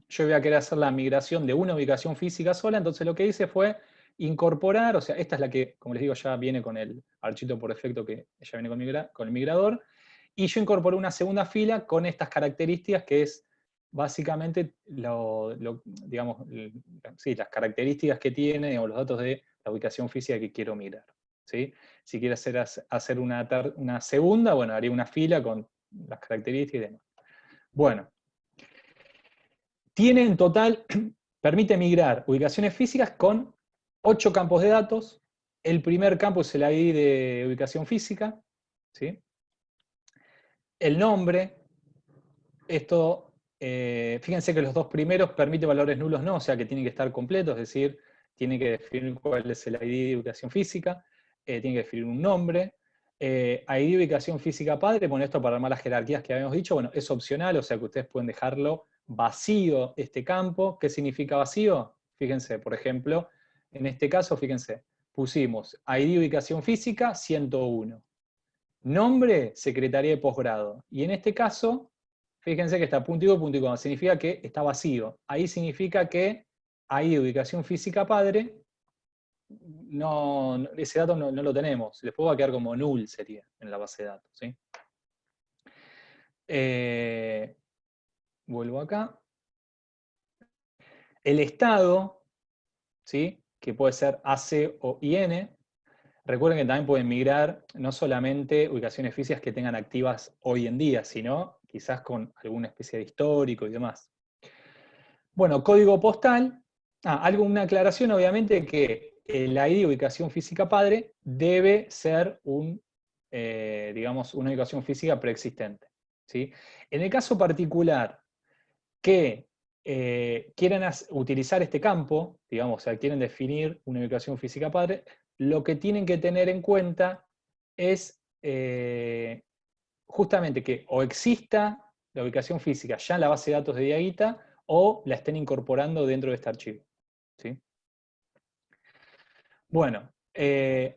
yo voy a querer hacer la migración de una ubicación física sola, entonces lo que hice fue incorporar, o sea, esta es la que, como les digo, ya viene con el archivo por defecto que ya viene con el migrador, y yo incorporé una segunda fila con estas características que es básicamente digamos, sí, las características que tiene o los datos de la ubicación física que quiero migrar. ¿Sí? Si quiero hacer una segunda, bueno, haría una fila con las características y demás. Bueno, tiene en total, permite migrar ubicaciones físicas con 8 campos de datos. El primer campo es el ID de ubicación física. ¿Sí? El nombre. Esto, fíjense que los 2 primeros permite valores nulos no, o sea que tienen que estar completos, es decir, tiene que definir cuál es el ID de ubicación física, tiene que definir un nombre. ID de ubicación física padre, bueno, esto para armar las jerarquías que habíamos dicho, bueno, es opcional, o sea que ustedes pueden dejarlo vacío este campo. ¿Qué significa vacío? Fíjense, por ejemplo, en este caso, fíjense, pusimos ID ubicación física 101. Nombre, secretaría de posgrado. Y en este caso, fíjense que está puntico, puntico, significa que está vacío. Ahí significa que ID ubicación física padre, ese dato no lo tenemos. Después va a quedar como null, sería, en la base de datos. ¿Sí? Vuelvo acá. El estado, ¿sí? Que puede ser AC o IN. Recuerden que también pueden migrar no solamente ubicaciones físicas que tengan activas hoy en día, sino quizás con alguna especie de histórico y demás. Bueno, código postal. Una aclaración, obviamente, que el ID ubicación física padre debe ser digamos, una ubicación física preexistente. ¿Sí? En el caso particular que quieran utilizar este campo, digamos, o sea, quieren definir una ubicación física padre, lo que tienen que tener en cuenta es justamente que o exista la ubicación física ya en la base de datos de Diaguita o la estén incorporando dentro de este archivo. ¿Sí? Bueno,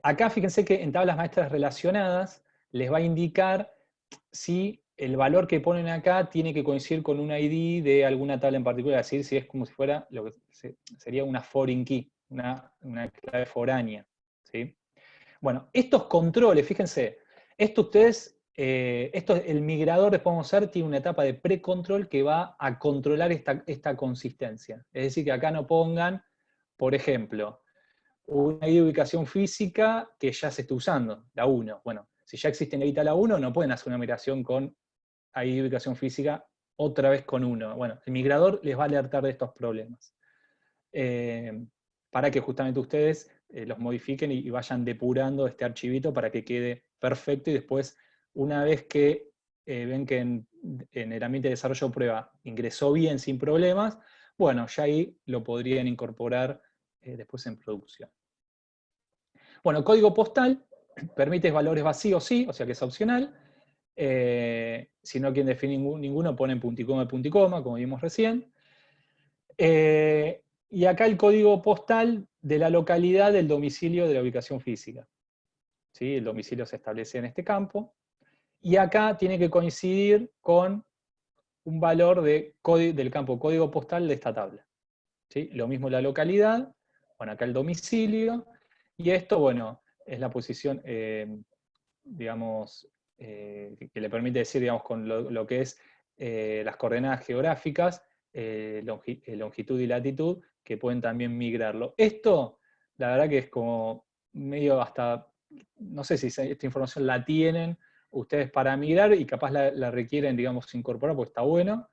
acá fíjense que en tablas maestras relacionadas les va a indicar si el valor que ponen acá tiene que coincidir con un ID de alguna tabla en particular, es decir, si es como si fuera lo que sería una foreign key, una clave foránea. ¿Sí? Bueno, estos controles, fíjense, el migrador, después vamos a ver, tiene una etapa de precontrol que va a controlar esta consistencia. Es decir, que acá no pongan, por ejemplo, una ID de ubicación física que ya se esté usando, la 1. Bueno, si ya existe en la 1, no pueden hacer una migración con ID de ubicación física otra vez con 1. Bueno, el migrador les va a alertar de estos problemas. Para que justamente ustedes los modifiquen y vayan depurando este archivito para que quede perfecto, y después, una vez que ven que en el ambiente de desarrollo de prueba ingresó bien sin problemas, bueno, ya ahí lo podrían incorporar después en producción. Bueno, código postal permite valores vacíos, sí, o sea que es opcional. Si no quieren definir ninguno, ponen punticoma, punticoma, como vimos recién. Y acá el código postal de la localidad del domicilio de la ubicación física. ¿Sí? El domicilio se establece en este campo. Y acá tiene que coincidir con un valor del campo código postal de esta tabla. ¿Sí? Lo mismo la localidad, bueno, acá el domicilio, y esto, bueno, es la posición, digamos, que le permite decir, digamos, con lo que es las coordenadas geográficas, longitud y latitud, que pueden también migrarlo. Esto, la verdad que es como medio hasta, no sé si esta información la tienen ustedes para migrar y capaz la requieren, digamos, incorporar, porque está bueno.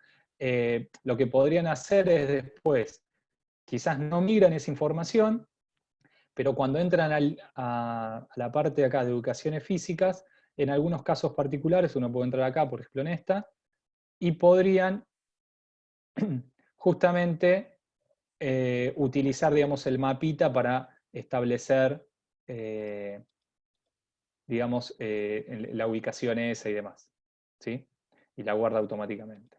Lo que podrían hacer es después, quizás no migran esa información, pero cuando entran a la parte de acá de educaciones físicas, en algunos casos particulares, uno puede entrar acá, por ejemplo en esta, y podrían justamente utilizar, digamos, el mapita para establecer, digamos, la ubicación esa y demás, ¿sí? Y la guarda automáticamente.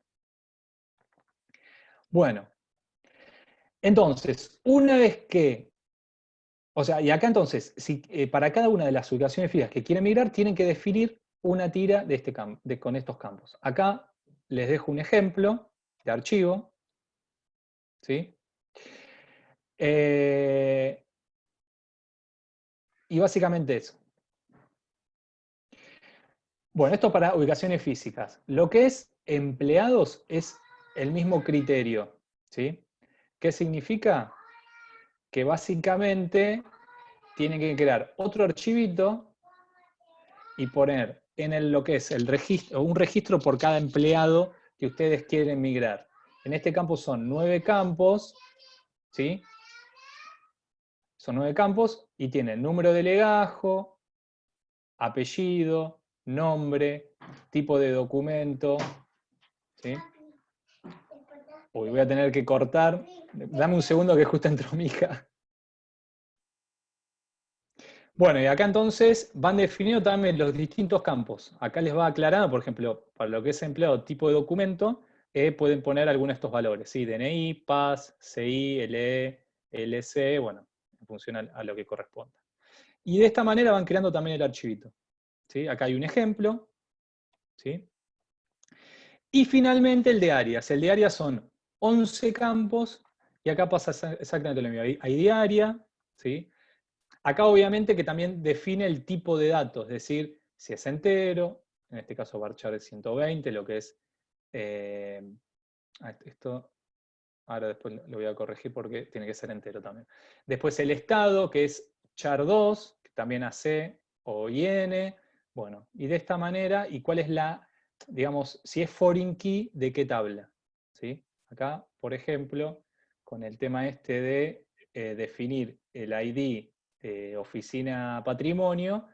Bueno, entonces, una vez que, o sea, y acá entonces, para cada una de las ubicaciones fijas que quieren migrar, tienen que definir una tira de este con estos campos. Acá les dejo un ejemplo de archivo, ¿sí? Y básicamente eso. Bueno, esto para ubicaciones físicas. Lo que es empleados es el mismo criterio, ¿sí? ¿Qué significa? Que básicamente tienen que crear otro archivito y poner en lo que es el registro, un registro por cada empleado que ustedes quieren migrar. En este campo son 9 campos, ¿sí? Son 9 campos y tienen número de legajo, apellido, nombre, tipo de documento, ¿sí? Uy, voy a tener que cortar. Dame un segundo que justo entró mi hija. Bueno, y acá entonces van definiendo también los distintos campos. Acá les va aclarando, por ejemplo, para lo que es empleado tipo de documento, pueden poner algunos de estos valores, ¿sí? DNI, PAS, CI, LE, LC, bueno, en función a lo que corresponda. Y de esta manera van creando también el archivito. ¿Sí? Acá hay un ejemplo. ¿Sí? Y finalmente el de áreas. El de áreas son 11 campos, y acá pasa exactamente lo mismo. Hay de área, ¿sí? Acá obviamente que también define el tipo de datos, es decir, si es entero, en este caso varchar es 120, lo que es, esto, ahora después lo voy a corregir porque tiene que ser entero también. Después el estado, que es char2, que también AC o IN, bueno, y de esta manera, y cuál es la, digamos, si es foreign key, ¿de qué tabla? ¿Sí? Acá, por ejemplo, con el tema este de definir el ID oficina patrimonio,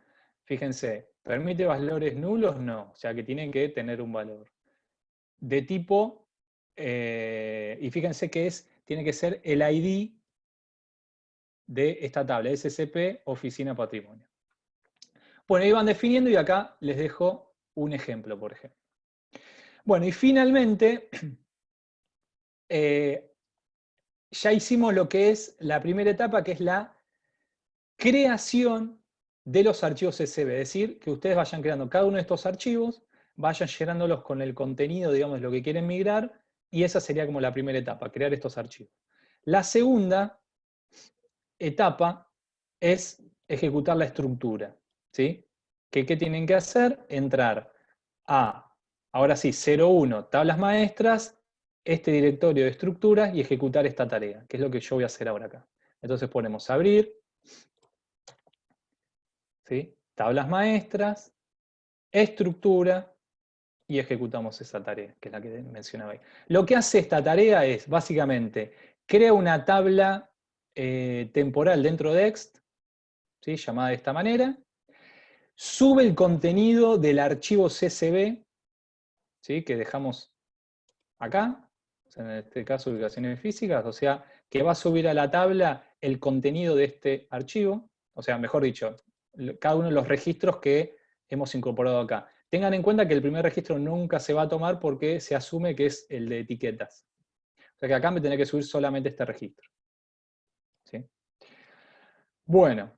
fíjense, ¿permite valores nulos? No, o sea que tienen que tener un valor. De tipo, y fíjense que tiene que ser el ID de esta tabla, SCP oficina patrimonio. Bueno, ahí van definiendo y acá les dejo un ejemplo, por ejemplo. Bueno, y finalmente, ya hicimos lo que es la primera etapa, que es la creación de los archivos CSV, es decir, que ustedes vayan creando cada uno de estos archivos, vayan llenándolos con el contenido, digamos, lo que quieren migrar, y esa sería como la primera etapa, crear estos archivos. La segunda etapa es ejecutar la estructura, ¿sí? ¿Qué tienen que hacer? Entrar a, ahora sí, 01, tablas maestras, este directorio de estructuras y ejecutar esta tarea, que es lo que yo voy a hacer ahora acá. Entonces ponemos abrir, ¿sí? Tablas maestras, estructura, y ejecutamos esa tarea, que es la que mencionaba ahí. Lo que hace esta tarea es, básicamente, crea una tabla temporal dentro de Ext, ¿sí? Llamada de esta manera, sube el contenido del archivo CSV, ¿sí? Que dejamos acá, o sea, en este caso ubicaciones físicas, o sea, que va a subir a la tabla el contenido de este archivo, o sea, mejor dicho, cada uno de los registros que hemos incorporado acá. Tengan en cuenta que el primer registro nunca se va a tomar porque se asume que es el de etiquetas. O sea que acá me tendré que subir solamente este registro. ¿Sí? Bueno,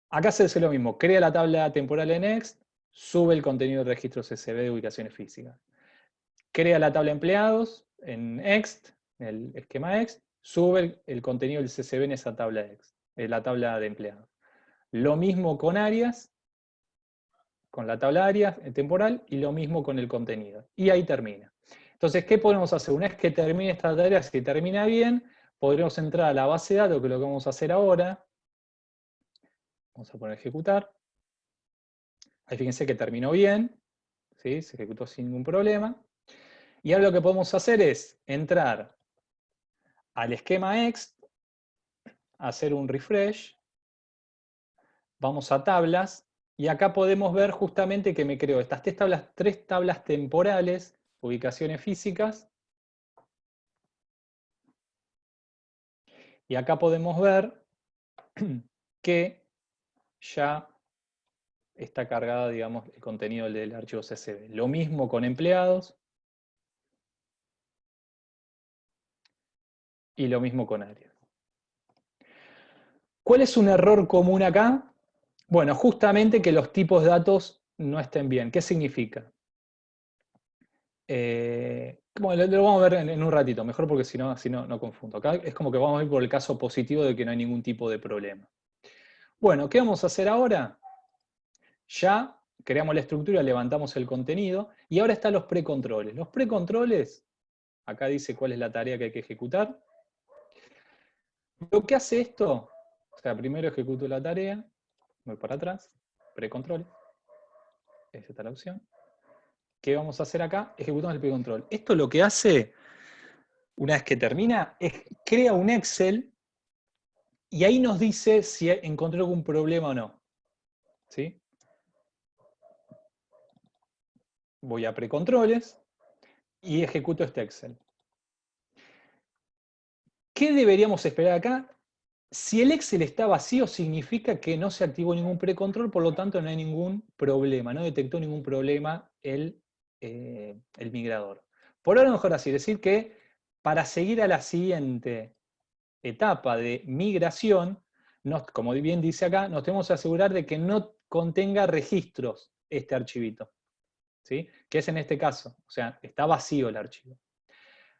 acá se hace lo mismo. Crea la tabla temporal en Next, sube el contenido del registro CSV de ubicaciones físicas. Crea la tabla empleados en Ext, en el esquema Ext, sube el contenido del CSV en esa tabla Ext, en la tabla de empleados. Lo mismo con áreas, con la tabla áreas temporal, y lo mismo con el contenido. Y ahí termina. Entonces, ¿qué podemos hacer? Una vez que termine esta tarea, si termina bien, podremos entrar a la base de datos, que es lo que vamos a hacer ahora. Vamos a poner ejecutar. Ahí fíjense que terminó bien, ¿sí? Se ejecutó sin ningún problema. Y ahora lo que podemos hacer es entrar al esquema Ext, hacer un refresh, vamos a tablas, y acá podemos ver justamente que me creó estas tres tablas temporales, ubicaciones físicas, y acá podemos ver que ya está cargada, digamos, el contenido del archivo CSV. Lo mismo con empleados, y lo mismo con áreas. ¿Cuál es un error común acá? Bueno, justamente que los tipos de datos no estén bien. ¿Qué significa? Bueno, lo vamos a ver en un ratito, mejor porque si no, no confundo. Acá es como que vamos a ir por el caso positivo de que no hay ningún tipo de problema. Bueno, ¿qué vamos a hacer ahora? Ya creamos la estructura, levantamos el contenido, y ahora están los precontroles. Los precontroles, acá dice cuál es la tarea que hay que ejecutar. Lo que hace esto, o sea, primero ejecuto la tarea, voy para atrás, precontroles, esa está la opción. ¿Qué vamos a hacer acá? Ejecutamos el precontrol. Esto lo que hace, una vez que termina, es crea un Excel y ahí nos dice si encontró algún problema o no. ¿Sí? Voy a precontroles y ejecuto este Excel. ¿Qué deberíamos esperar acá? Si el Excel está vacío, significa que no se activó ningún precontrol, por lo tanto no hay ningún problema, no detectó ningún problema el migrador. Por ahora mejor así, decir que para seguir a la siguiente etapa de migración, como bien dice acá, nos tenemos que asegurar de que no contenga registros este archivito, ¿sí? Que es en este caso, o sea, está vacío el archivo.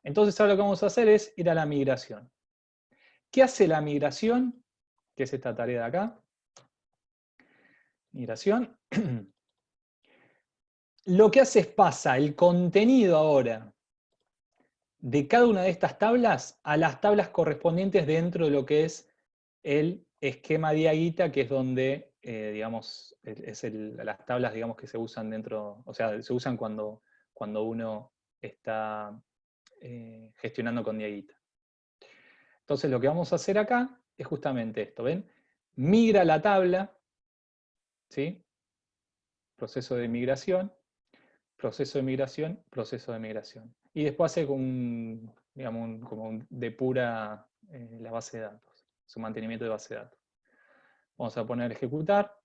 Entonces ahora lo que vamos a hacer es ir a la migración. ¿Qué hace la migración? Que es esta tarea de acá. Migración. Lo que hace es pasa el contenido ahora de cada una de estas tablas a las tablas correspondientes dentro de lo que es el esquema diaguita, que es donde, digamos, las tablas, digamos, que se usan dentro, o sea, se usan cuando uno está gestionando con diaguita. Entonces lo que vamos a hacer acá es justamente esto, ¿ven? Migra la tabla, ¿sí? Proceso de migración, proceso de migración, proceso de migración. Y después hace como depura la base de datos, su mantenimiento de base de datos. Vamos a poner ejecutar.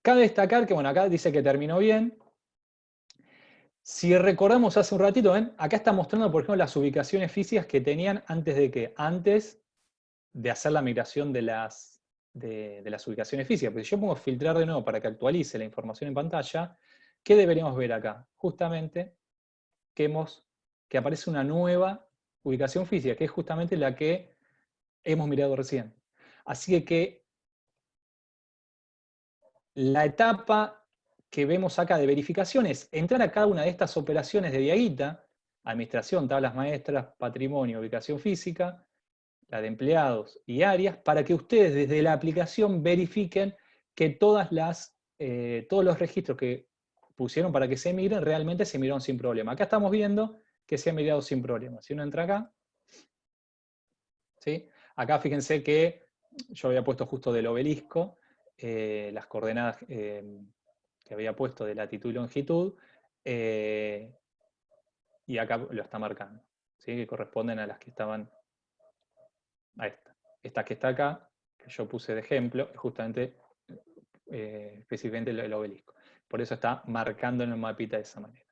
Cabe destacar que, bueno, acá dice que terminó bien. Si recordamos hace un ratito, ¿ven? Acá está mostrando, por ejemplo, las ubicaciones físicas que tenían antes de qué? Antes de hacer la migración de las ubicaciones físicas. Pero si yo pongo filtrar de nuevo para que actualice la información en pantalla, ¿qué deberíamos ver acá? Justamente que aparece una nueva ubicación física, que es justamente la que hemos mirado recién. Así que la etapa que vemos acá de verificación es entrar a cada una de estas operaciones de diaguita, administración, tablas maestras, patrimonio, ubicación física, la de empleados y áreas, para que ustedes desde la aplicación verifiquen que todos los registros que pusieron para que se migren, realmente se migraron sin problema. Acá estamos viendo que se ha migrado sin problema. Si uno entra acá, ¿sí? Acá fíjense que yo había puesto justo del obelisco, las coordenadas que había puesto de latitud y longitud, y acá lo está marcando, ¿sí? Que corresponden a las que estaban a esta. Esta que está acá, que yo puse de ejemplo, es justamente específicamente el obelisco. Por eso está marcando en el mapita de esa manera.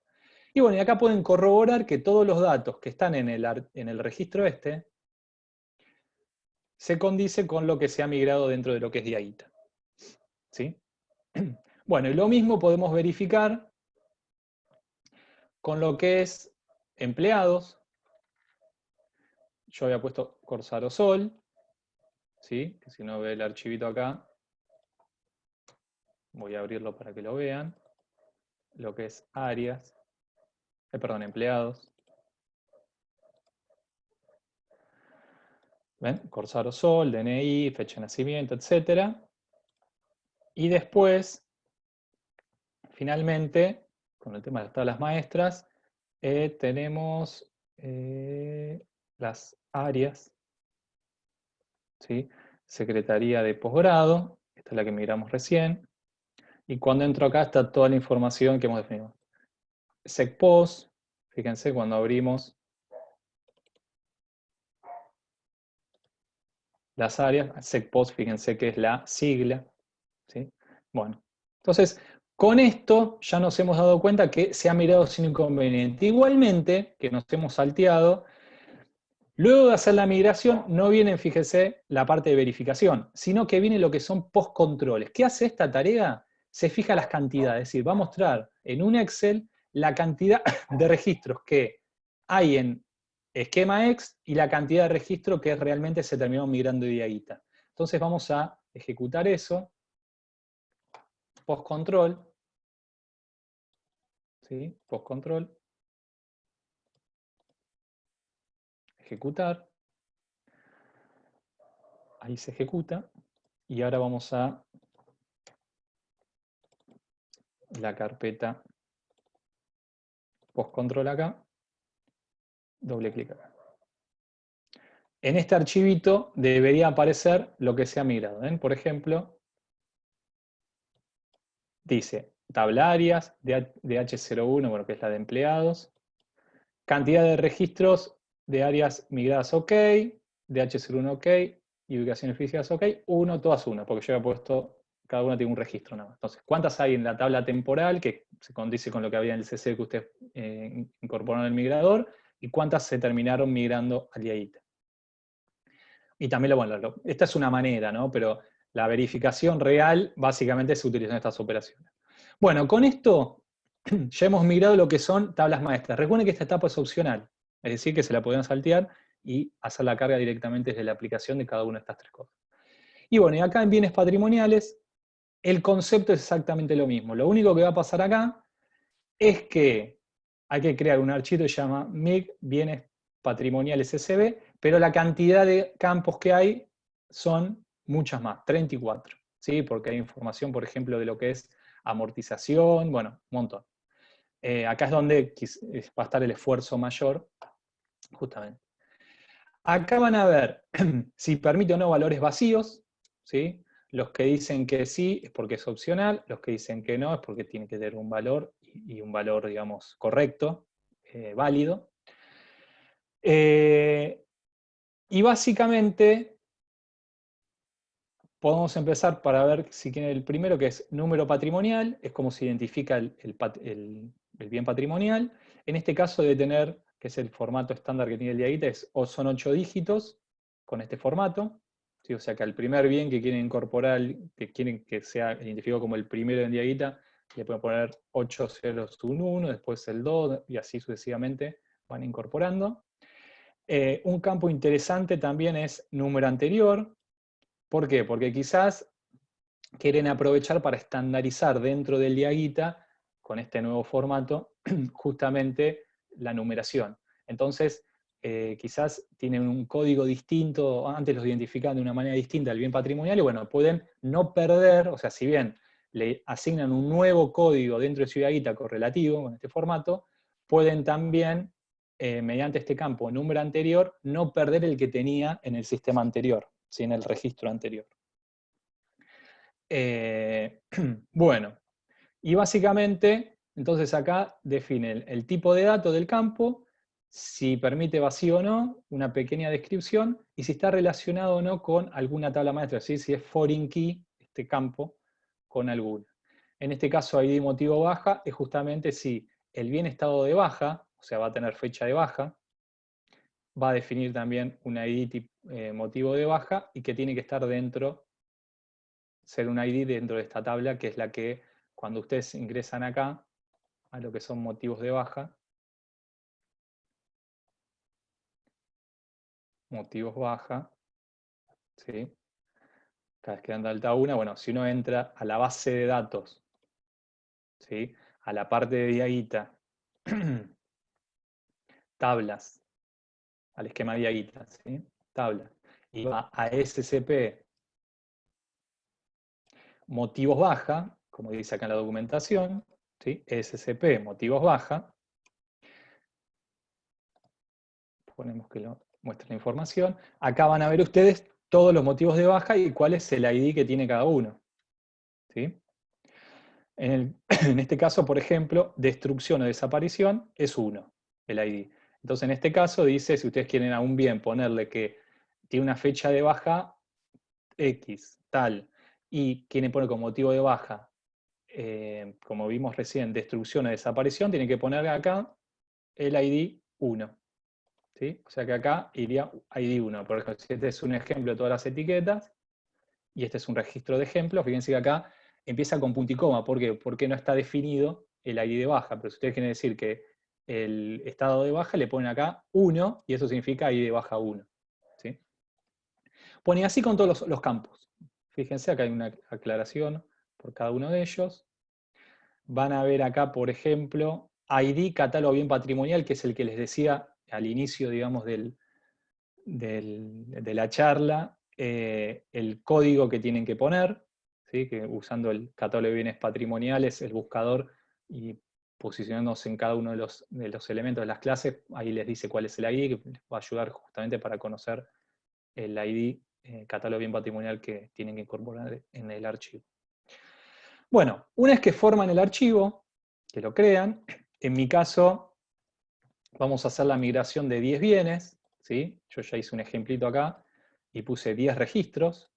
Y bueno, y acá pueden corroborar que todos los datos que están en el registro este se condice con lo que se ha migrado dentro de lo que es diaguita. ¿Sí? Bueno, y lo mismo podemos verificar con lo que es empleados. Yo había puesto Corsaro Sol, ¿sí? Que si no ve el archivito acá, voy a abrirlo para que lo vean. Lo que es áreas, empleados. ¿Ven? Corsaro Sol, DNI, fecha de nacimiento, etc. Y después, finalmente, con el tema de las tablas maestras, tenemos las áreas, ¿sí? Secretaría de posgrado, esta es la que miramos recién, y cuando entro acá está toda la información que hemos definido. SecPos, fíjense cuando abrimos las áreas, SecPos, fíjense que es la sigla, ¿sí? Bueno, entonces, con esto ya nos hemos dado cuenta que se ha mirado sin inconveniente. Igualmente, que nos hemos salteado, luego de hacer la migración, no viene, fíjese, la parte de verificación, sino que viene lo que son post-controles. ¿Qué hace esta tarea? Se fija las cantidades, es decir, va a mostrar en un Excel la cantidad de registros que hay en esquema X y la cantidad de registros que realmente se terminó migrando de diaguita. Entonces vamos a ejecutar eso, post-control, ¿sí? Post-control, ejecutar, ahí se ejecuta, y ahora vamos a la carpeta post-control acá, doble clic acá. En este archivito debería aparecer lo que se ha migrado. ¿Ven? Por ejemplo, dice tabla áreas de H01, bueno, que es la de empleados, cantidad de registros de áreas migradas OK, de H01 OK, y ubicaciones físicas OK, 1, todas 1, porque yo había puesto cada una tiene un registro nada más. Entonces, ¿cuántas hay en la tabla temporal que se condice con lo que había en el CC que usted incorporó en el migrador? ¿Y cuántas se terminaron migrando al IAITA? Y también, esta es una manera, ¿no? Pero la verificación real básicamente se utiliza en estas operaciones. Bueno, con esto ya hemos migrado lo que son tablas maestras. Recuerden que esta etapa es opcional, es decir, que se la pueden saltear y hacer la carga directamente desde la aplicación de cada una de estas tres cosas. Y bueno, y acá en bienes patrimoniales, el concepto es exactamente lo mismo. Lo único que va a pasar acá es que hay que crear un archivo que se llama MIG bienes patrimoniales SB, pero la cantidad de campos que hay son muchas más, 34, ¿sí? Porque hay información, por ejemplo, de lo que es amortización, bueno, un montón. Acá es donde va a estar el esfuerzo mayor, justamente. Acá van a ver si permite o no valores vacíos, ¿sí? Los que dicen que sí es porque es opcional, los que dicen que no es porque tiene que tener un valor, y un valor, digamos, correcto, válido. Y básicamente podemos empezar para ver si tiene el primero, que es número patrimonial, es como se identifica el bien patrimonial. En este caso debe tener, que es el formato estándar que tiene el IAITA, o son 8 dígitos con este formato, ¿sí? O sea que al primer bien que quieren incorporar, que quieren que sea identificado como el primero en IAITA, le pueden poner 8 ceros 1, 1, después el 2, y así sucesivamente van incorporando. Un campo interesante también es número anterior. ¿Por qué? Porque quizás quieren aprovechar para estandarizar dentro del IAGITA, con este nuevo formato, justamente la numeración. Entonces, quizás tienen un código distinto, antes los identificaban de una manera distinta al bien patrimonial, y bueno, pueden no perder, o sea, si bien le asignan un nuevo código dentro de su IAGITA correlativo con este formato, pueden también, mediante este campo número anterior, no perder el que tenía en el sistema anterior, ¿sí? En el registro anterior. Bueno, y básicamente, entonces acá define el tipo de dato del campo, si permite vacío o no, una pequeña descripción, y si está relacionado o no con alguna tabla maestra, ¿sí? Si es foreign key, este campo, con alguna. En este caso, ID motivo baja, es justamente si el bien estado de baja, o sea, va a tener fecha de baja, va a definir también un ID motivo de baja, y que tiene que estar dentro, ser un ID dentro de esta tabla, que es la que cuando ustedes ingresan acá a lo que son motivos de baja, motivos baja, ¿sí? Cada vez que dan de alta una, bueno, si uno entra a la base de datos, ¿sí? A la parte de Diaguita, tablas, al esquema Diaguita, ¿sí? Tablas, y va a SCP motivos baja, como dice acá en la documentación, ¿sí? SCP motivos baja, ponemos que lo muestre la información. Acá van a ver ustedes todos los motivos de baja y cuál es el ID que tiene cada uno, ¿sí? En este caso, por ejemplo, destrucción o desaparición es 1, el ID. Entonces, en este caso dice, si ustedes quieren a un bien ponerle que tiene una fecha de baja X, tal, y quieren poner como motivo de baja, como vimos recién, destrucción o desaparición, tienen que poner acá el ID 1. ¿Sí? O sea que acá iría ID 1. Por ejemplo, si este es un ejemplo de todas las etiquetas, y este es un registro de ejemplos, fíjense que acá empieza con punto y coma. ¿Por qué? Porque no está definido el ID de baja, pero si ustedes quieren decir que el estado de baja, le ponen acá 1, y eso significa ID de baja 1. ¿Sí? Bueno, y así con todos los campos. Fíjense, acá hay una aclaración por cada uno de ellos. Van a ver acá, por ejemplo, ID catálogo bien patrimonial, que es el que les decía al inicio, digamos, de la charla, el código que tienen que poner, ¿sí? Que usando el catálogo de bienes patrimoniales, el buscador, y posicionándose en cada uno de los elementos de las clases, ahí les dice cuál es el ID, que les va a ayudar justamente para conocer el ID, catálogo de bien patrimonial que tienen que incorporar en el archivo. Bueno, una vez que forman el archivo, que lo crean, en mi caso vamos a hacer la migración de 10 bienes, ¿sí? Yo ya hice un ejemplito acá y puse 10 registros,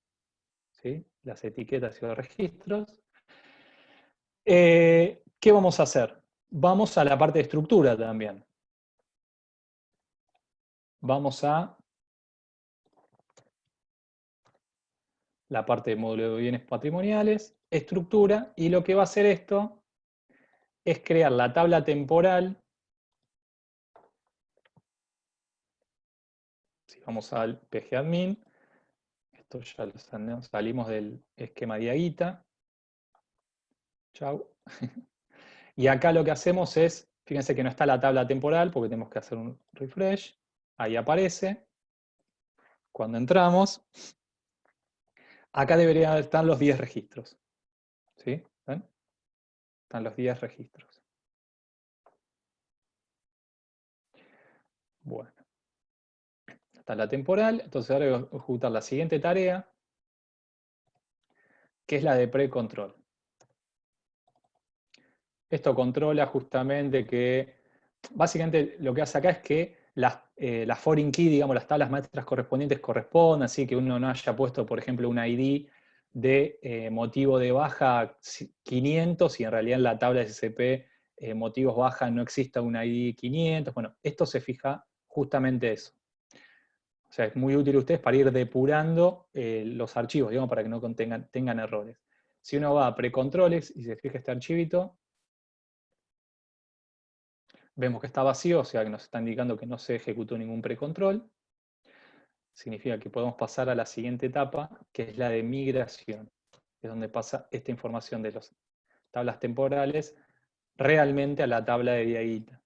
¿sí? las etiquetas y los registros. ¿Qué vamos a hacer? Vamos a la parte de estructura también. Vamos a la parte de módulo de bienes patrimoniales, estructura, y lo que va a hacer esto es crear la tabla temporal. Si vamos al PGAdmin, esto ya lo salimos del esquema diaguita. Chau. Y acá lo que hacemos es, fíjense que no está la tabla temporal porque tenemos que hacer un refresh. Ahí aparece. Cuando entramos, acá deberían estar los 10 registros. ¿Sí? ¿Ven? Están los 10 registros. Bueno. Está la temporal. Entonces ahora voy a ejecutar la siguiente tarea, que es la de precontrol. Esto controla justamente que, básicamente lo que hace acá es que las foreign key, digamos, las tablas maestras correspondientes correspondan, así que uno no haya puesto, por ejemplo, un ID de motivo de baja 500 y en realidad en la tabla de SCP motivos baja no exista un ID 500. Bueno, esto se fija justamente eso. O sea, es muy útil a ustedes para ir depurando los archivos, digamos, para que no tengan errores. Si uno va a precontroles y se fija este archivito, vemos que está vacío, o sea que nos está indicando que no se ejecutó ningún precontrol. Significa que podemos pasar a la siguiente etapa, que es la de migración. Es donde pasa esta información de las tablas temporales realmente a la tabla de diaguita,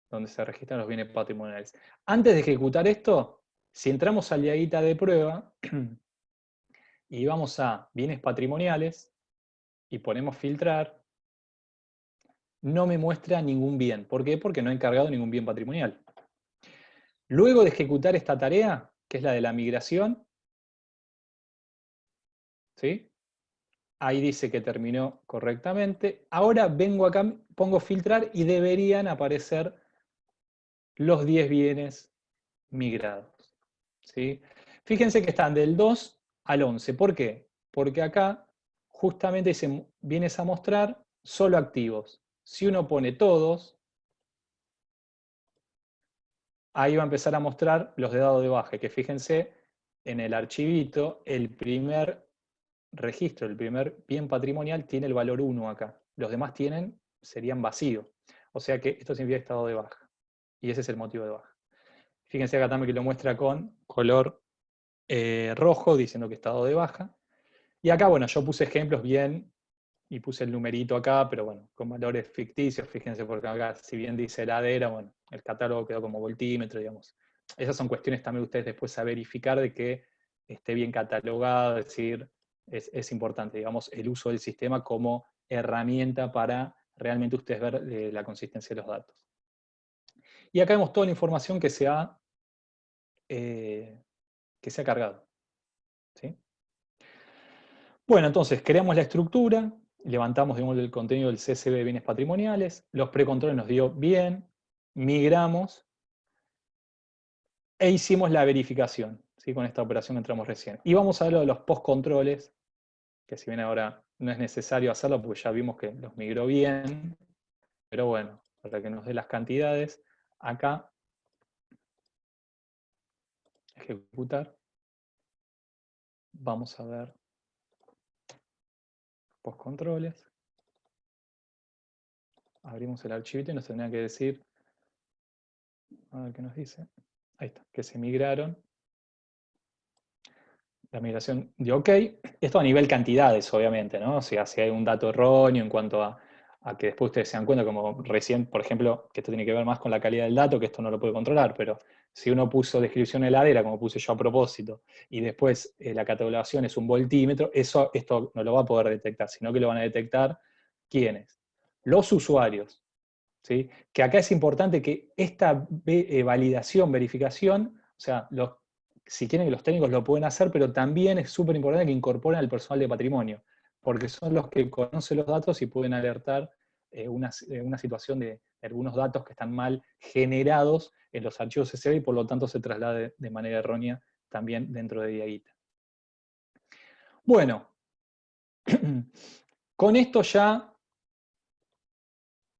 donde se registran los bienes patrimoniales. Antes de ejecutar esto, si entramos al diaguita de prueba y vamos a bienes patrimoniales y ponemos filtrar, no me muestra ningún bien. ¿Por qué? Porque no he encargado ningún bien patrimonial. Luego de ejecutar esta tarea, que es la de la migración, ¿sí? Ahí dice que terminó correctamente. Ahora vengo acá, pongo filtrar y deberían aparecer los 10 bienes migrados, ¿sí? Fíjense que están del 2 al 11. ¿Por qué? Porque acá justamente dice bienes a mostrar solo activos. Si uno pone todos, ahí va a empezar a mostrar los de dado de baja, que fíjense en el archivito, el primer registro, el primer bien patrimonial tiene el valor 1 acá. Los demás serían vacíos. O sea que esto significa estado de baja. Y ese es el motivo de baja. Fíjense acá también que lo muestra con color rojo, diciendo que estado de baja. Y acá, bueno, yo puse ejemplos bien, y puse el numerito acá, pero bueno, con valores ficticios, fíjense, porque acá, si bien dice heladera, bueno, el catálogo quedó como voltímetro, digamos. Esas son cuestiones también ustedes después a verificar de que esté bien catalogado, es decir, es importante, digamos, el uso del sistema como herramienta para realmente ustedes ver la consistencia de los datos. Y acá vemos toda la información que se ha cargado. ¿Sí? Bueno, entonces creamos la estructura, levantamos digamos, el contenido del CSV de bienes patrimoniales, los precontroles nos dio bien, migramos e hicimos la verificación. ¿Sí? Con esta operación que entramos recién. Y vamos a ver lo de los postcontroles, que si bien ahora no es necesario hacerlo porque ya vimos que los migró bien, pero bueno, para que nos dé las cantidades, acá, ejecutar, vamos a ver postcontroles, abrimos el archivito y nos tendría que decir, a ver qué nos dice, ahí está, que se migraron. La migración dio OK. Esto a nivel cantidades, obviamente, ¿no? O sea, si hay un dato erróneo en cuanto a que después ustedes se dan cuenta, como recién, por ejemplo, que esto tiene que ver más con la calidad del dato, que esto no lo puede controlar, pero si uno puso descripción heladera, como puse yo a propósito, y después la catalogación es un voltímetro, esto no lo va a poder detectar, sino que lo van a detectar, ¿quiénes? Los usuarios. ¿Sí? Que acá es importante que esta validación, verificación, o sea, si quieren que los técnicos lo pueden hacer, pero también es súper importante que incorporen al personal de patrimonio, porque son los que conocen los datos y pueden alertar una situación de algunos datos que están mal generados en los archivos CSV y por lo tanto se traslade de manera errónea también dentro de Diaguita. Bueno, Con esto ya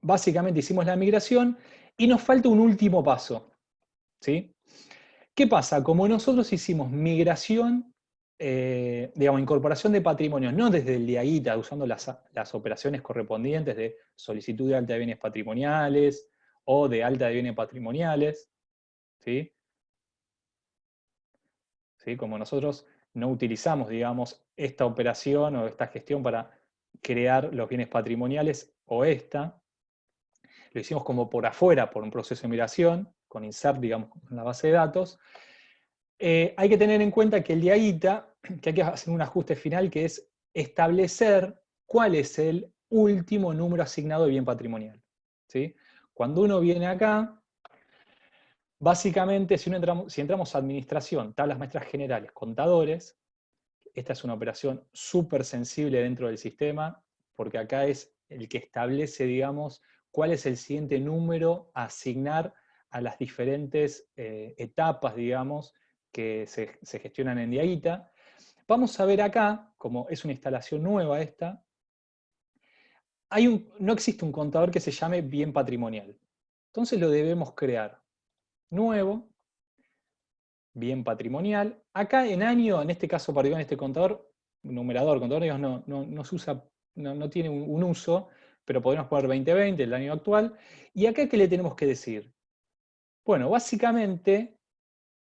básicamente hicimos la migración y nos falta un último paso, ¿sí? ¿Qué pasa? Como nosotros hicimos migración, digamos, incorporación de patrimonios, no desde el DIAguita, usando las operaciones correspondientes de solicitud de alta de bienes patrimoniales o de alta de bienes patrimoniales, ¿sí? ¿Sí? Como nosotros no utilizamos, digamos, esta operación o esta gestión para crear los bienes patrimoniales o esta, lo hicimos como por afuera, por un proceso de migración, con insert, digamos, en la base de datos. Hay que tener en cuenta que el DIAguita, que hay que hacer un ajuste final, que es establecer cuál es el último número asignado de bien patrimonial, ¿sí? Cuando uno viene acá, básicamente, si entramos a administración, tablas maestras generales, contadores, esta es una operación súper sensible dentro del sistema, porque acá es el que establece, digamos, cuál es el siguiente número a asignar a las diferentes etapas, digamos, que se gestionan en DIAguita. Vamos a ver acá, como es una instalación nueva esta, no existe un contador que se llame bien patrimonial. Entonces lo debemos crear. Nuevo, bien patrimonial. Acá en año, en este caso particular, en este contador, numerador, contador, digamos, no se usa, no tiene un uso, pero podemos poner 2020, el año actual. ¿Y acá qué le tenemos que decir? Bueno, básicamente,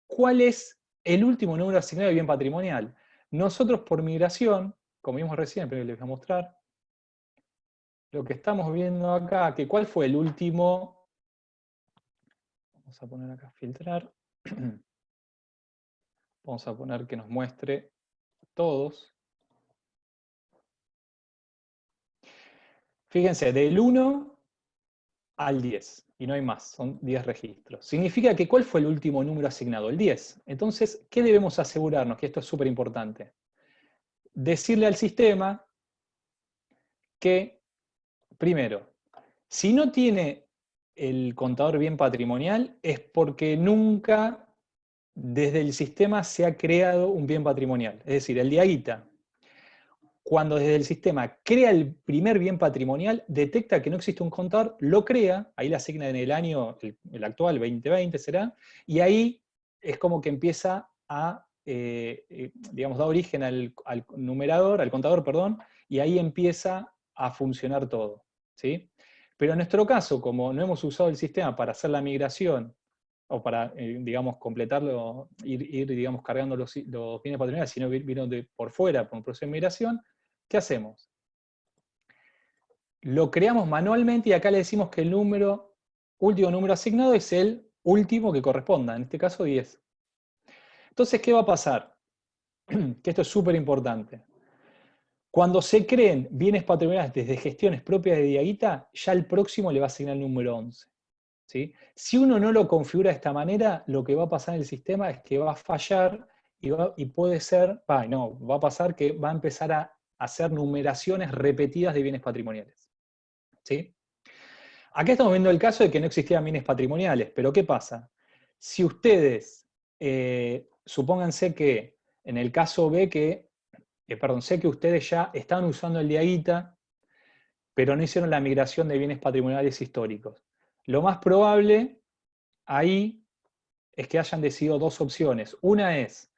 ¿cuál es el último número asignado de bien patrimonial? Nosotros por migración, como vimos recién, pero les voy a mostrar, lo que estamos viendo acá, que cuál fue el último, vamos a poner acá filtrar, vamos a poner que nos muestre todos. Fíjense, del 1 al 10, y no hay más, son 10 registros. Significa que ¿cuál fue el último número asignado? El 10. Entonces, ¿qué debemos asegurarnos? Que esto es súper importante. Decirle al sistema que, primero, si no tiene el contador bien patrimonial, es porque nunca desde el sistema se ha creado un bien patrimonial. Es decir, el DIAguita, cuando desde el sistema crea el primer bien patrimonial, detecta que no existe un contador, lo crea, ahí le asigna en el año, el actual, 2020 será, y ahí es como que empieza a, digamos, da origen al numerador, al contador, perdón, y ahí empieza a funcionar todo, ¿sí? Pero en nuestro caso, como no hemos usado el sistema para hacer la migración, o para, digamos, completarlo, digamos, cargando los bienes patrimoniales, sino vino por fuera, por un proceso de migración, ¿qué hacemos? Lo creamos manualmente y acá le decimos que el último número asignado es el último que corresponda, en este caso 10. Entonces, ¿qué va a pasar? Que esto es súper importante. Cuando se creen bienes patrimoniales desde gestiones propias de DIAguita, ya el próximo le va a asignar el número 11. ¿Sí? Si uno no lo configura de esta manera, lo que va a pasar en el sistema es que va a fallar y puede ser, va a pasar que va a empezar a hacer numeraciones repetidas de bienes patrimoniales. ¿Sí? Acá estamos viendo el caso de que no existían bienes patrimoniales, pero ¿qué pasa? Si ustedes, supónganse que en el caso B sé que ustedes ya están usando el DIAguita, pero no hicieron la migración de bienes patrimoniales históricos. Lo más probable ahí es que hayan decidido dos opciones. Una es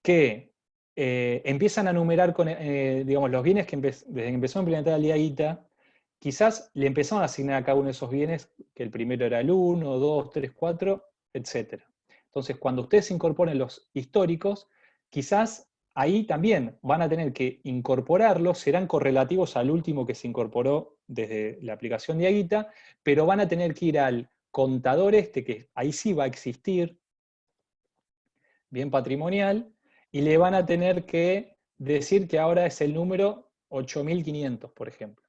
que empiezan a numerar con, digamos, los bienes que desde que empezó a implementar el DIAguita, quizás le empezaron a asignar a cada uno de esos bienes, que el primero era el 1, 2, 3, 4, etc. Entonces, cuando ustedes incorporen los históricos, quizás ahí también van a tener que incorporarlos, serán correlativos al último que se incorporó desde la aplicación DIAguita, pero van a tener que ir al contador que ahí sí va a existir, bien patrimonial, y le van a tener que decir que ahora es el número 8500, por ejemplo.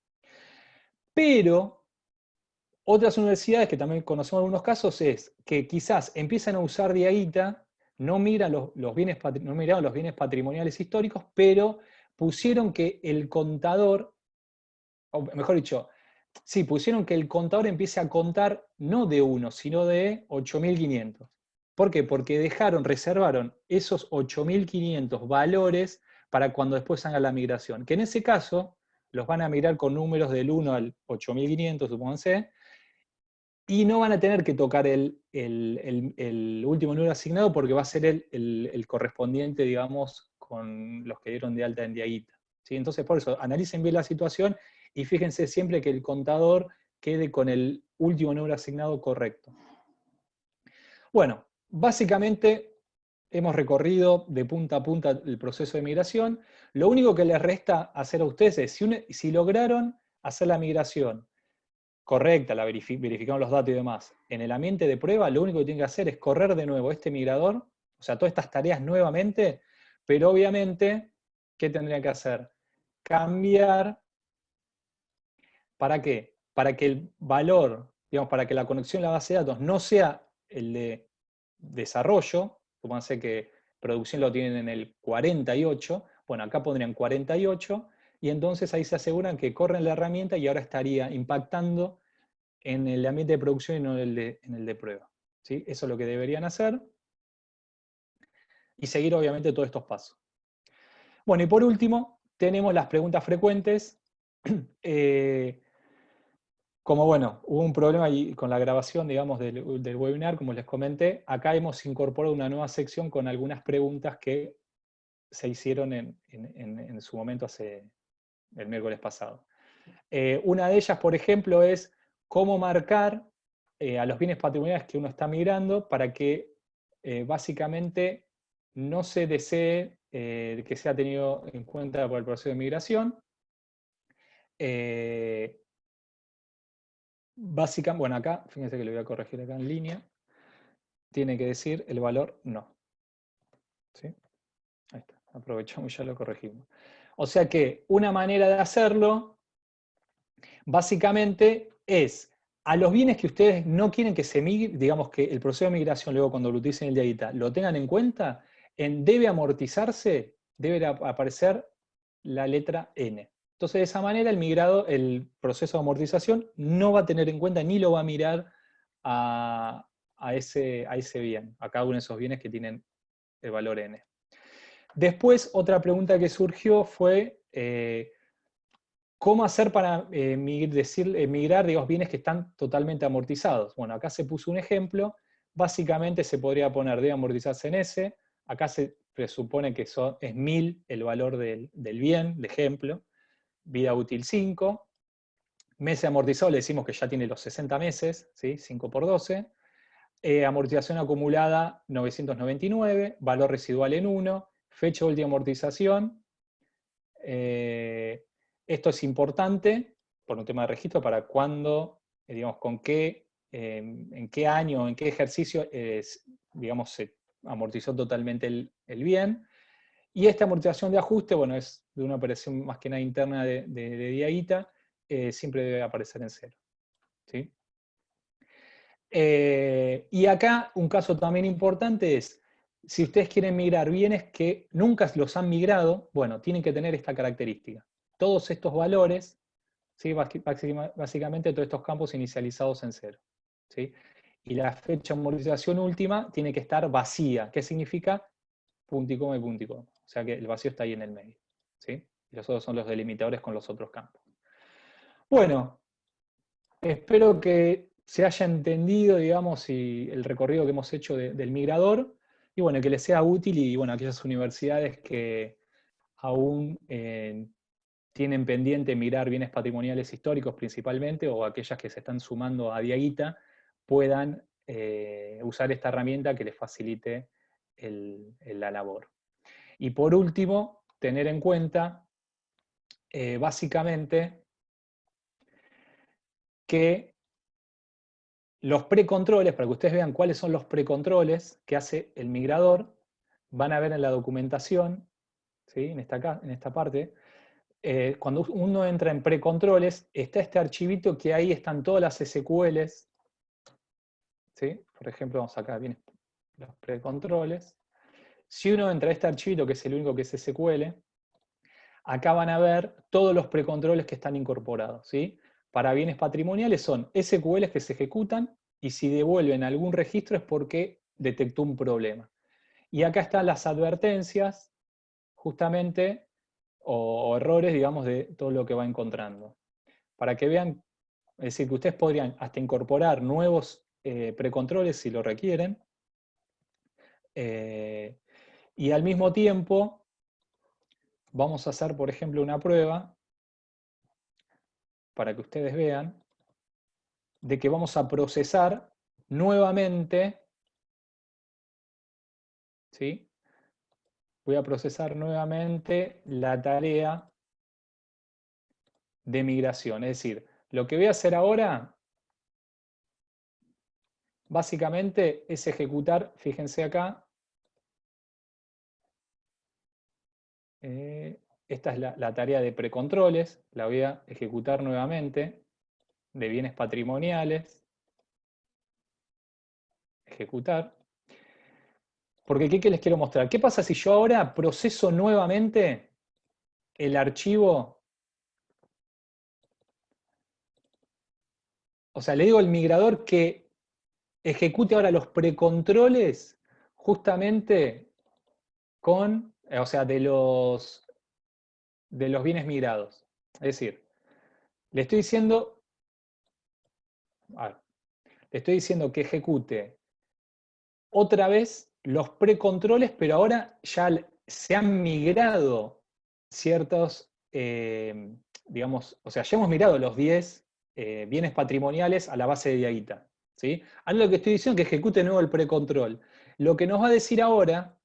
Pero otras universidades, que también conocemos algunos casos, es que quizás empiezan a usar DIAguita, no miraron los bienes patrimoniales históricos, pero pusieron que el contador, o mejor dicho, sí, pusieron que el contador empiece a contar no de 1, sino de 8500. ¿Por qué? Porque reservaron esos 8500 valores para cuando después hagan la migración. Que en ese caso los van a migrar con números del 1 al 8500, supónganse, y no van a tener que tocar el último número asignado porque va a ser el correspondiente, digamos, con los que dieron de alta en Diaguita. ¿Sí? Entonces, por eso, analicen bien la situación y fíjense siempre que el contador quede con el último número asignado correcto. Bueno, básicamente hemos recorrido de punta a punta el proceso de migración. Lo único que les resta hacer a ustedes es, si lograron hacer la migración correcta, verificamos los datos y demás, en el ambiente de prueba, lo único que tienen que hacer es correr de nuevo este migrador, o sea, todas estas tareas nuevamente, pero obviamente, ¿qué tendrían que hacer? Cambiar, ¿para qué? Para que el valor, digamos, para que la conexión a la base de datos no sea el de desarrollo, supónganse que producción lo tienen en el 48, bueno, acá pondrían 48, y entonces ahí se aseguran que corren la herramienta y ahora estaría impactando en el ambiente de producción y no en el de prueba. ¿Sí? Eso es lo que deberían hacer. Y seguir obviamente todos estos pasos. Bueno, y por último, tenemos las preguntas frecuentes. Como bueno, hubo un problema con la grabación, digamos, del webinar, como les comenté, acá hemos incorporado una nueva sección con algunas preguntas que se hicieron en su momento el miércoles pasado. Una de ellas, por ejemplo, es cómo marcar a los bienes patrimoniales que uno está migrando para que básicamente no se desee que sea tenido en cuenta por el proceso de migración. Básicamente, bueno, acá, fíjense que lo voy a corregir acá en línea, tiene que decir el valor no. ¿Sí? Ahí está, aprovechamos y ya lo corregimos. O sea que una manera de hacerlo, básicamente, es a los bienes que ustedes no quieren que se migre, digamos que el proceso de migración luego cuando lo utilicen el Diaguita, lo tengan en cuenta, en debe amortizarse, debe aparecer la letra N. Entonces de esa manera el proceso de amortización no va a tener en cuenta ni lo va a mirar a ese bien, a cada uno de esos bienes que tienen el valor N. Después, otra pregunta que surgió fue ¿cómo hacer para migrar digamos, bienes que están totalmente amortizados? Bueno, acá se puso un ejemplo. Básicamente se podría poner debe amortizarse en S. Acá se presupone que es 1000 el valor del bien, de ejemplo. Vida útil 5. Meses amortizados le decimos que ya tiene los 60 meses, ¿sí? 5 por 12. Amortización acumulada 999. Valor residual en 1. Fecha de última amortización. Esto es importante por un tema de registro para cuándo, digamos, en qué año, en qué ejercicio, digamos, se amortizó totalmente el bien. Y esta amortización de ajuste, bueno, es de una operación más que nada interna de Diaguita, siempre debe aparecer en 0. ¿Sí? Y acá un caso también importante es, si ustedes quieren migrar bienes que nunca los han migrado, bueno, tienen que tener esta característica. Todos estos valores, ¿sí? Básicamente todos estos campos inicializados en 0. ¿Sí? Y la fecha de amortización última tiene que estar vacía. ¿Qué significa? Punto y coma y punto y coma. O sea que el vacío está ahí en el medio. ¿Sí? Y los otros son los delimitadores con los otros campos. Bueno, espero que se haya entendido, digamos, el recorrido que hemos hecho del migrador, y bueno, que les sea útil, y bueno, aquellas universidades que aún tienen pendiente mirar bienes patrimoniales históricos principalmente, o aquellas que se están sumando a Diaguita, puedan usar esta herramienta que les facilite la labor. Y por último, tener en cuenta, básicamente, que los precontroles, para que ustedes vean cuáles son los precontroles que hace el migrador, van a ver en la documentación, ¿sí? en esta parte, cuando uno entra en precontroles, está este archivito que ahí están todas las SQLs, ¿sí? Por ejemplo, vamos acá, vienen los precontroles. Si uno entra a este archivito, que es el único que es SQL, acá van a ver todos los precontroles que están incorporados, ¿sí? Para bienes patrimoniales son SQLs que se ejecutan, y si devuelven algún registro es porque detectó un problema. Y acá están las advertencias, justamente, o errores, digamos, de todo lo que va encontrando. Para que vean, es decir, que ustedes podrían hasta incorporar nuevos precontroles si lo requieren, y al mismo tiempo vamos a hacer, por ejemplo, una prueba para que ustedes vean de que vamos a procesar nuevamente, ¿sí? Voy a procesar nuevamente la tarea de migración. Es decir, lo que voy a hacer ahora, básicamente, es ejecutar, fíjense acá, esta es la tarea de precontroles, la voy a ejecutar nuevamente, de bienes patrimoniales, ejecutar. Porque ¿qué les quiero mostrar? ¿Qué pasa si yo ahora proceso nuevamente el archivo? O sea, le digo al migrador que ejecute ahora los precontroles justamente con, o sea, de los bienes migrados. Es decir, le estoy diciendo, le estoy diciendo que ejecute otra vez los precontroles, pero ahora ya se han migrado ciertos, digamos, o sea, ya hemos migrado los 10 bienes patrimoniales a la base de Diaguita, ¿sí? Ahora lo que estoy diciendo es que ejecute de nuevo el precontrol. Lo que nos va a decir ahora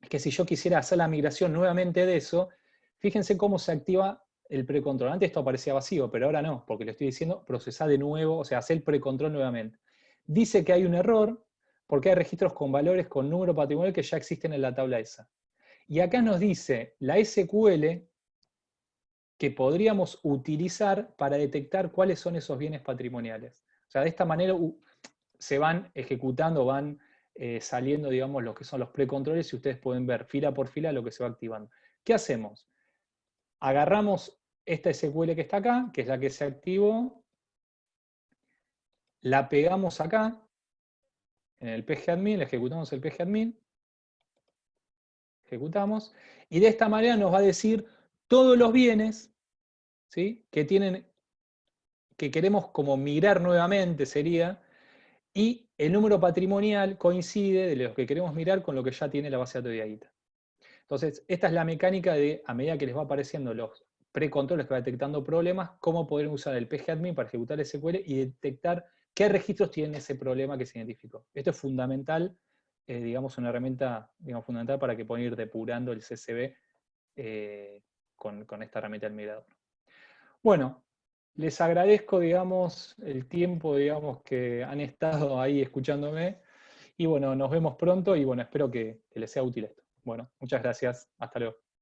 es que si yo quisiera hacer la migración nuevamente de eso, fíjense cómo se activa el precontrol. Antes esto aparecía vacío, pero ahora no, porque le estoy diciendo procesar de nuevo, o sea, hacer el precontrol nuevamente. Dice que hay un error, porque hay registros con valores con número patrimonial que ya existen en la tabla esa. Y acá nos dice la SQL que podríamos utilizar para detectar cuáles son esos bienes patrimoniales. O sea, de esta manera se van ejecutando, van saliendo, digamos, lo que son los precontroles y ustedes pueden ver fila por fila lo que se va activando. ¿Qué hacemos? Agarramos esta SQL que está acá, que es la que se activó, la pegamos acá, en el pgadmin, ejecutamos el pgadmin, ejecutamos, y de esta manera nos va a decir todos los bienes, ¿sí?, que queremos como migrar nuevamente, sería, y el número patrimonial coincide de los que queremos mirar con lo que ya tiene la base de datos de Diaguita. Entonces, esta es la mecánica de, a medida que les va apareciendo los precontroles que va detectando problemas, cómo poder usar el pgadmin para ejecutar el SQL y detectar qué registros tienen ese problema que se identificó. Esto es fundamental, digamos, una herramienta, digamos, fundamental para que puedan ir depurando el CSV con esta herramienta del migrador. Bueno, les agradezco, digamos, el tiempo, digamos, que han estado ahí escuchándome. Y bueno, nos vemos pronto y bueno, espero que les sea útil esto. Bueno, muchas gracias. Hasta luego.